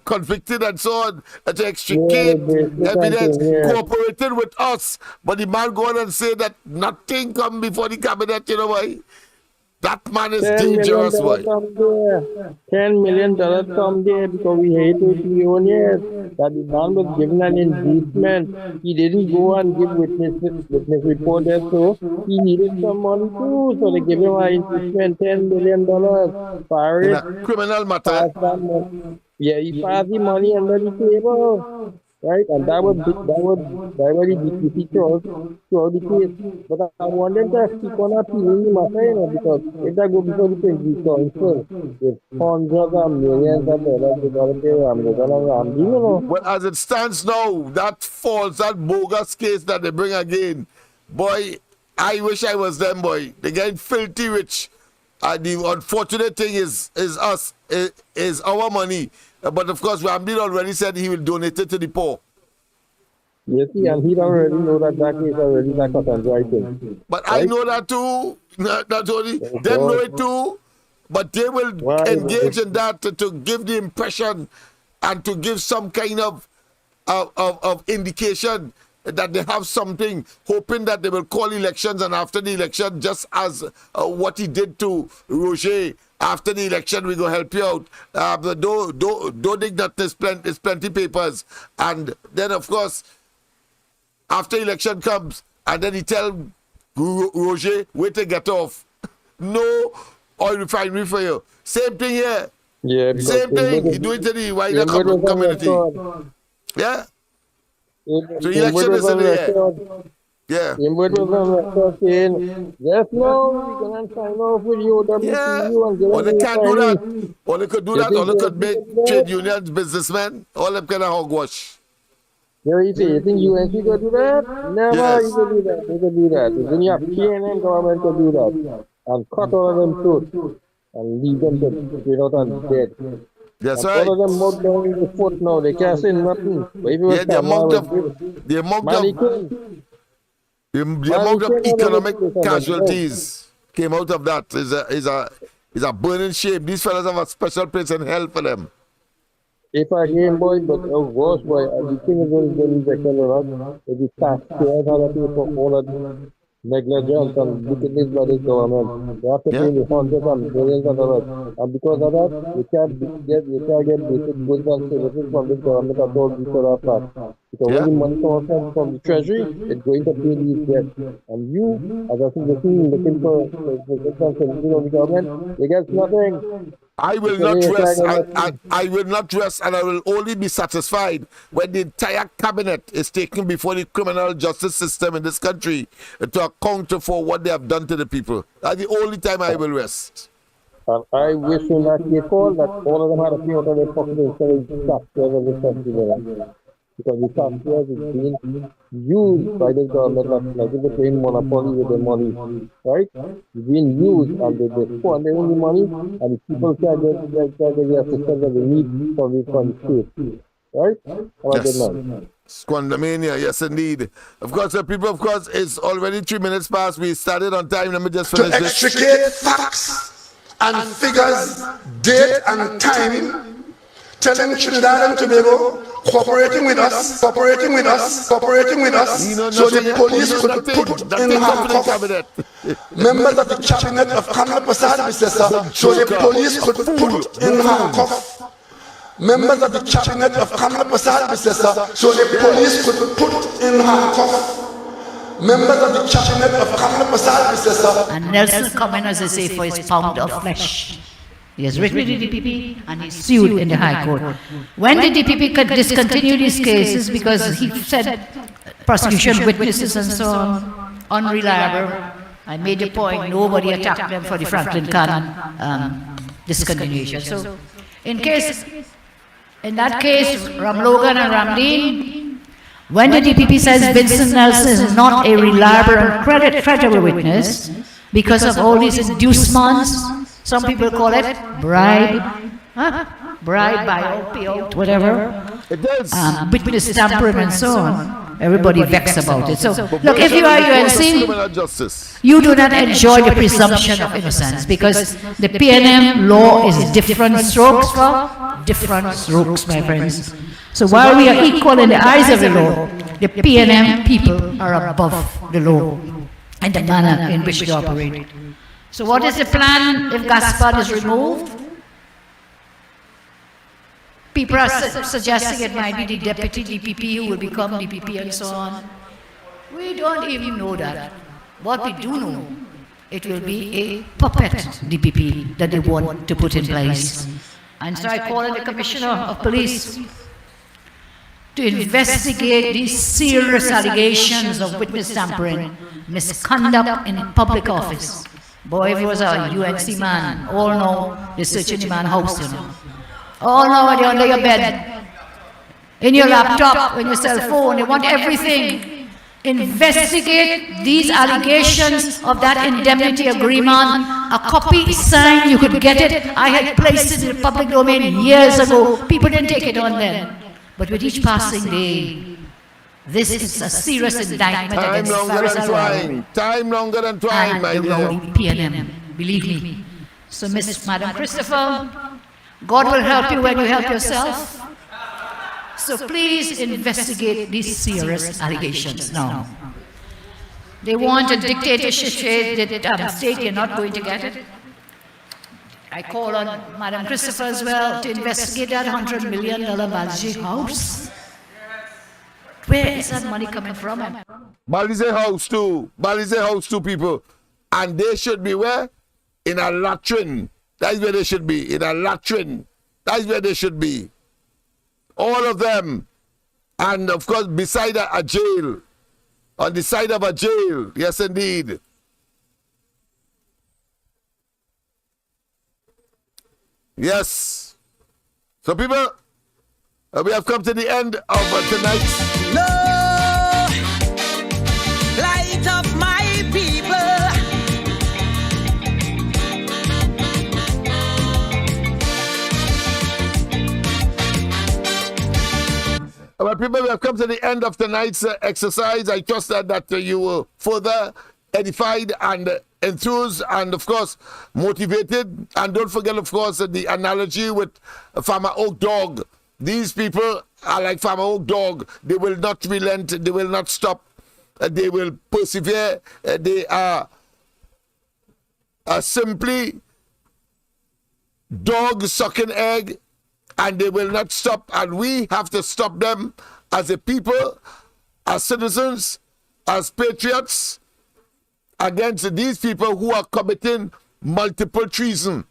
convicted and so on to extricate evidence, cooperated with us. But the man go on and say that nothing come before the cabinet, you know why? That man is dangerous, boy. $10 million come there because we hate it. We own it. That the man was given an inducement. He didn't go and give witness report there, so he needed some money too. So they gave him an inducement, $10 million for it. In a criminal matter. Yeah, he passed the money under the table. Right, and that was the DPP throughout the case. But I want them to keep on appealing the matter, you know, because if they go before the Privy Council with hundreds of millions of dollars, they got to pay Ram, you know. Well, as it stands now, that bogus case that they bring again, boy, I wish I was them, boy. They're getting filthy rich. The unfortunate thing is our money. But of course, Ramdeen already said he will donate it to the poor. Yes, and he already know that is already that cut and dry thing. But right? I know that too. Not only them know it too, but they will engage in that to give the impression and to give some kind of indication that they have something, hoping that they will call elections, and after the election, just as what he did to Roger, after the election, we go help you out. Don't dig that there's plenty papers. And then, of course, after election comes, and then he tell Roger, wait to get off. No oil refinery for you. Same thing here. Yeah, same thing. He do it to the wider community. Yeah. So election is in the air. Yeah. Saying, yes, no, we're going to sign off with you, WCU, and or they can't do that. Or they could do that, or they could make trade unions businessmen, all them kind of hogwash. You think UNC could do that? Never, you could do that. They could do that. Then you have PNM government to do that. And cut all of them throat. And leave them straight out and dead. That's right. All of them mount down in the foot now. They can't say nothing. Yeah, the amount of economic casualties came out of that is a burning shame. These fellas have a special place in hell for them. If I game boy, but worse boy, the thing is going to be the taxpayers have to pay for all of negligence and wickedness by this government. They have to pay the hundreds and billions of dollars. And because of that, you can't get basic goods and services from this government at all because of that. Because when the money comes from the treasury, it's going to pay these debts. And you, as a citizen looking for services of the government, you get nothing. I will not rest. I will not rest, and I will only be satisfied when the entire cabinet is taken before the criminal justice system in this country to account for what they have done to the people. That's the only time I will rest. And I wish in that case all that all of them had a few out of their pocket instead of the taxpayers of this country. Because the taxpayers is being used by the government like if they're playing monopoly with their money, right? It's being used and they squander the money and the people can't get the assistance that they need from the state, right? Yes. Squandermania, yes indeed. Of course, the people, of course, it's already 3 minutes past. We started on time. Let me just finish to extricate facts and figures, date and time, telling Trinidad and Tobago, cooperating with us, so the police could put in handcuffs members of the cabinet of Kamla Prasad Bissessa, so the police could put in handcuffs members of the cabinet of Kamla Prasad Bissessa, so the police could put in handcuffs members of the cabinet of Kamla Prasad Bissessa. And Nelson coming, as I say, for his pound of flesh. He has written to the DPP and he sued in the High Court. When the DPP could discontinue these cases because he said prosecution witnesses and so on, unreliable, I made the point, nobody attacked them for the Franklin Cannon discontinuation. So, in that case, Ram Logan and Ramdeen, when the DPP says Vincent Nelson is not a reliable and credible witness because of all these inducements, some people call it bribe, buyout, payout, whatever, witness tampering and so on. Everybody vexed about it. So, look, if you are UNC, you do not enjoy the presumption of innocence because the PNM law is different strokes for different strokes, my friends. So while we are equal in the eyes of the law, the PNM people are above the law and the manner in which they operate. So what is the plan if Gaspard is removed? People are suggesting it might be the deputy DPP who will become DPP and so on. We don't even know that. What we do know, it will be a puppet DPP that they want to put in place. And so I call on the Commissioner of Police to investigate these serious allegations of witness tampering, misconduct in public office. Boy, if he was a UNC man, all know they're searching the man's house, you know. All know when you're under your bed, in your laptop, in your cell phone, they want everything. Investigate these allegations of that indemnity agreement. A copy signed, you could get it. I had placed it in the public domain years ago. People didn't take it on then. But with each passing day, this is a serious indictment against Faris Time longer than twine, my dear. PNM, believe me. So, Madam Christopher, God will help you when you help yourself. So please investigate these serious allegations now. They want a dictatorship state, you're not going to get it. I call on Madam Christopher as well to investigate that $100 million Balji house. Where is that money coming from? Balize house too, people. And they should be where? In a latrine. That's where they should be, in a latrine. That's where they should be. All of them. And of course, beside a jail. On the side of a jail. Yes, indeed. Yes. So people, we have come to the end of tonight's. Light of my people. Well, people, we have come to the end of tonight's exercise. I trust that you were further edified and enthused and, of course, motivated. And don't forget, of course, the analogy with Farmer Oak Dog. These people are like Farmer Oak Dog. They will not relent. They will not stop. They will persevere. They are simply dog sucking egg. And they will not stop, and we have to stop them as a people, as citizens, as patriots, against these people who are committing multiple treason.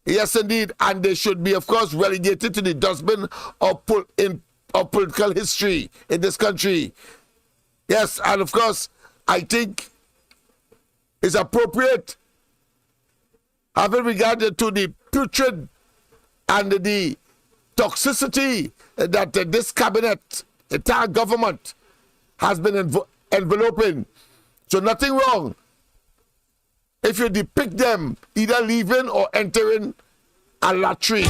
Yes, indeed, and they should be, of course, relegated to the dustbin of political history in this country. Yes, and of course, I think it's appropriate, having regard to the putrid and the toxicity that this cabinet, entire government, has been enveloping. So nothing wrong if you depict them either leaving or entering a latrine.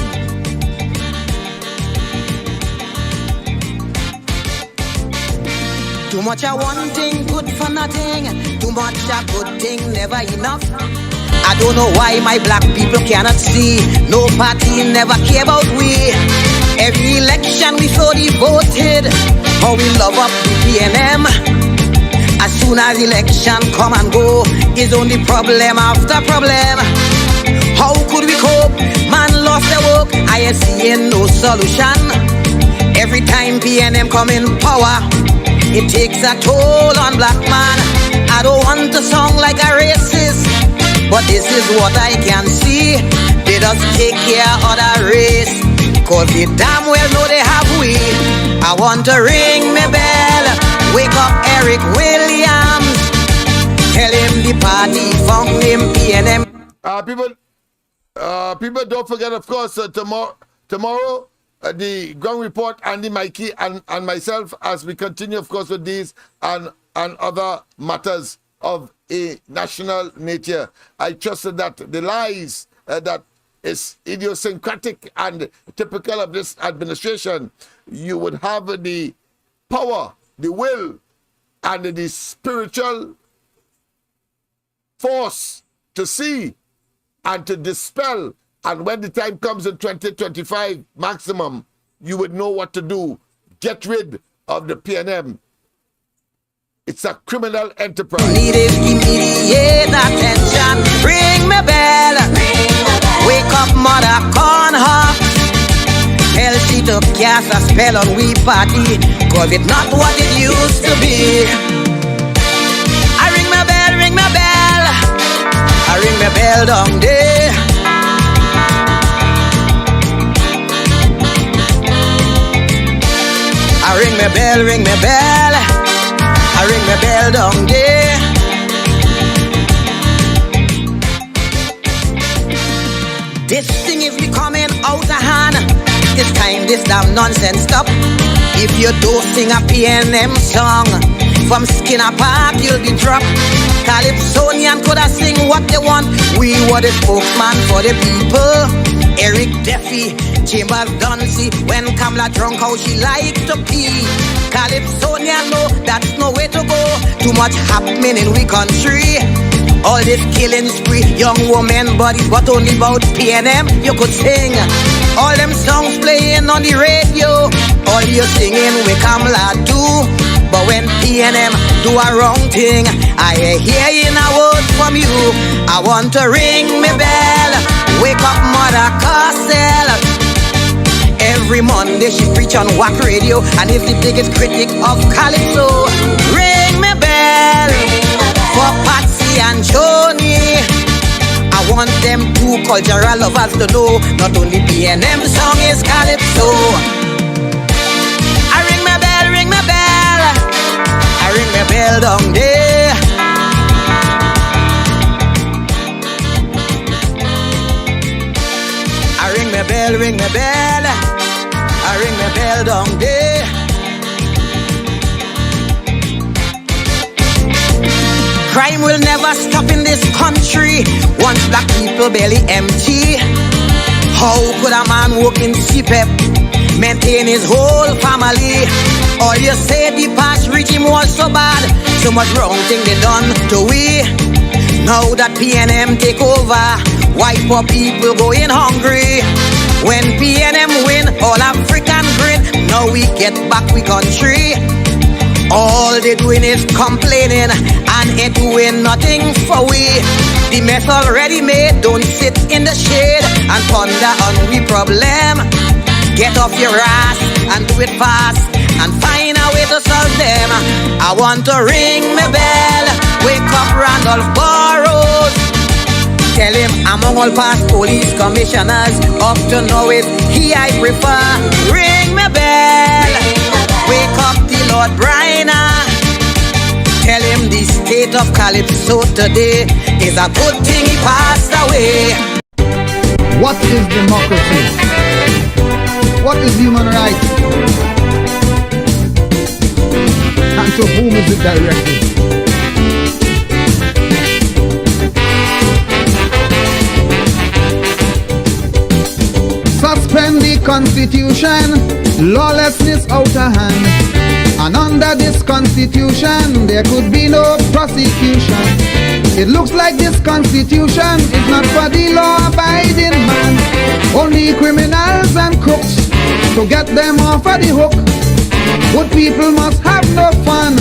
Too much of one thing, good for nothing. Too much of good thing, never enough. I don't know why my black people cannot see. No party never care about we. Every election we so devoted. How we love up the PNM. As soon as election come and go, is only problem after problem. How could we cope? Man lost their work, I ain't seeing no solution. Every time PNM come in power, it takes a toll on black man. I don't want to sound like a racist, but this is what I can see. They just take care of the race. Cause they damn well know they have we. I want to ring me bell, wake up Eric Williams, tell him the party found him PNM. People don't forget, of course, tomorrow the ground report, Andy, Mikey, and myself, as we continue, of course, with these and other matters of a national nature. I trust that the lies that is idiosyncratic and typical of this administration, you would have the power, the will, and the spiritual force to see and to dispel. And when the time comes in 2025 maximum, you would know what to do. Get rid of the PNM. It's a criminal enterprise. Needed immediate attention. Ring me bell. Wake up Mother Cornhawk. Tell she to cast a spell on we party, cause it's not what it used to be. I ring my bell, ring my bell. I ring my bell down there. I ring my bell, ring my bell. I ring my bell down there. This thing is becoming out of hand. This time this damn nonsense stop. If you don't sing a PNM song, from Skinner Park you'll be dropped. Calypsonian could have sing what they want. We were the spokesman for the people. Eric Duffy, Chambers Duncy. When Kamala drunk how she like to pee. Calypsonian no, that's no way to go. Too much happening in we country. All this killing spree, young woman bodies, but only about PNM you could sing. All them songs playing on the radio, all you singing we Kamala do. But when PNM do a wrong thing, I hear in a word from you. I want to ring me bell, wake up Mother Castle. Every Monday she preach on WAC radio and is the biggest critic of Calypso. Ring me bell for Patsy and Joni. I want them two cultural lovers to know not only PNM song is Calypso. I ring my bell, ring my bell. I ring my bell down there. I ring my bell, ring my bell. I ring my bell down there. Crime will never stop in this country once black people belly empty. How could a man work in CPEP, maintain his whole family? All you say the past regime was so bad, so much wrong thing they done to we. Now that PNM take over, white poor people going hungry. When PNM win, all African grin. Now we get back we country. All they doing is complaining and ain't doing nothing for we. The mess already made, don't sit in the shade and ponder on we problem. Get off your ass and do it fast and find a way to solve them. I want to ring my bell, wake up Randolph Burrows. Tell him among all past police commissioners, up to now is he I prefer. Ring my bell, wake up the Lord Bryna. Tell him the state of Calypso today is a good thing he passed away. What is democracy? What is human rights? And to whom is it directed? Suspend the Constitution, lawlessness out of hand. And under this Constitution, there could be no prosecution. It looks like this Constitution is not for the law-abiding man. Only criminals and crooks, to get them off of the hook. Good people must have no fun.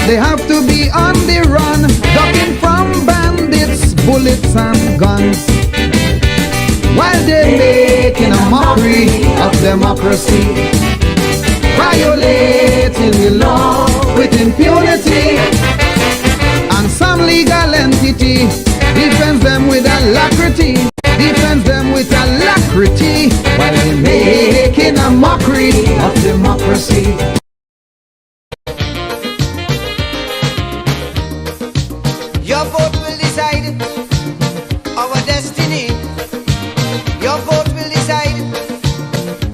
They have to be on the run, ducking from bandits, bullets and guns. While they're making a mockery of democracy, violating the law with impunity, and some legal entity defends them with alacrity, defends them with alacrity. breed of democracy. Your vote will decide our destiny. Your vote will decide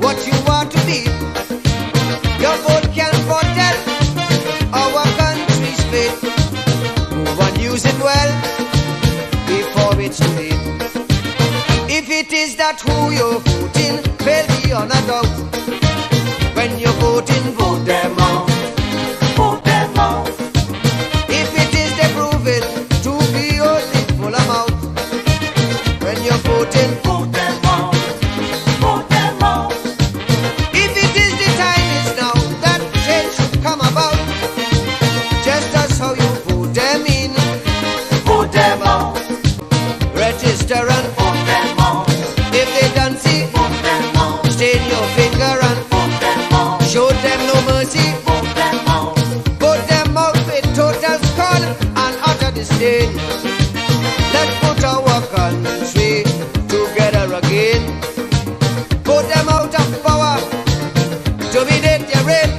what you want to be. Your vote can foretell our country's fate. Move and use it well before it's too late. If it is that who you're voting, fail beyond a doubt. When you're voting, vote them out. Vote them out. If it is they prove it to be only full amount. When you're voting, vote them out. Vote them out. If it is the time is now that change should come about. Just as how you vote them in, vote them out. Register and vote them out. If they don't see, vote them out. Stain your finger and vote them out. Show them no mercy, vote them out. Vote them out with total scorn and utter disdain. Let's put our country together again. Put them out of power, dominate their reign.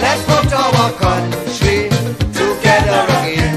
Let's put our country together again.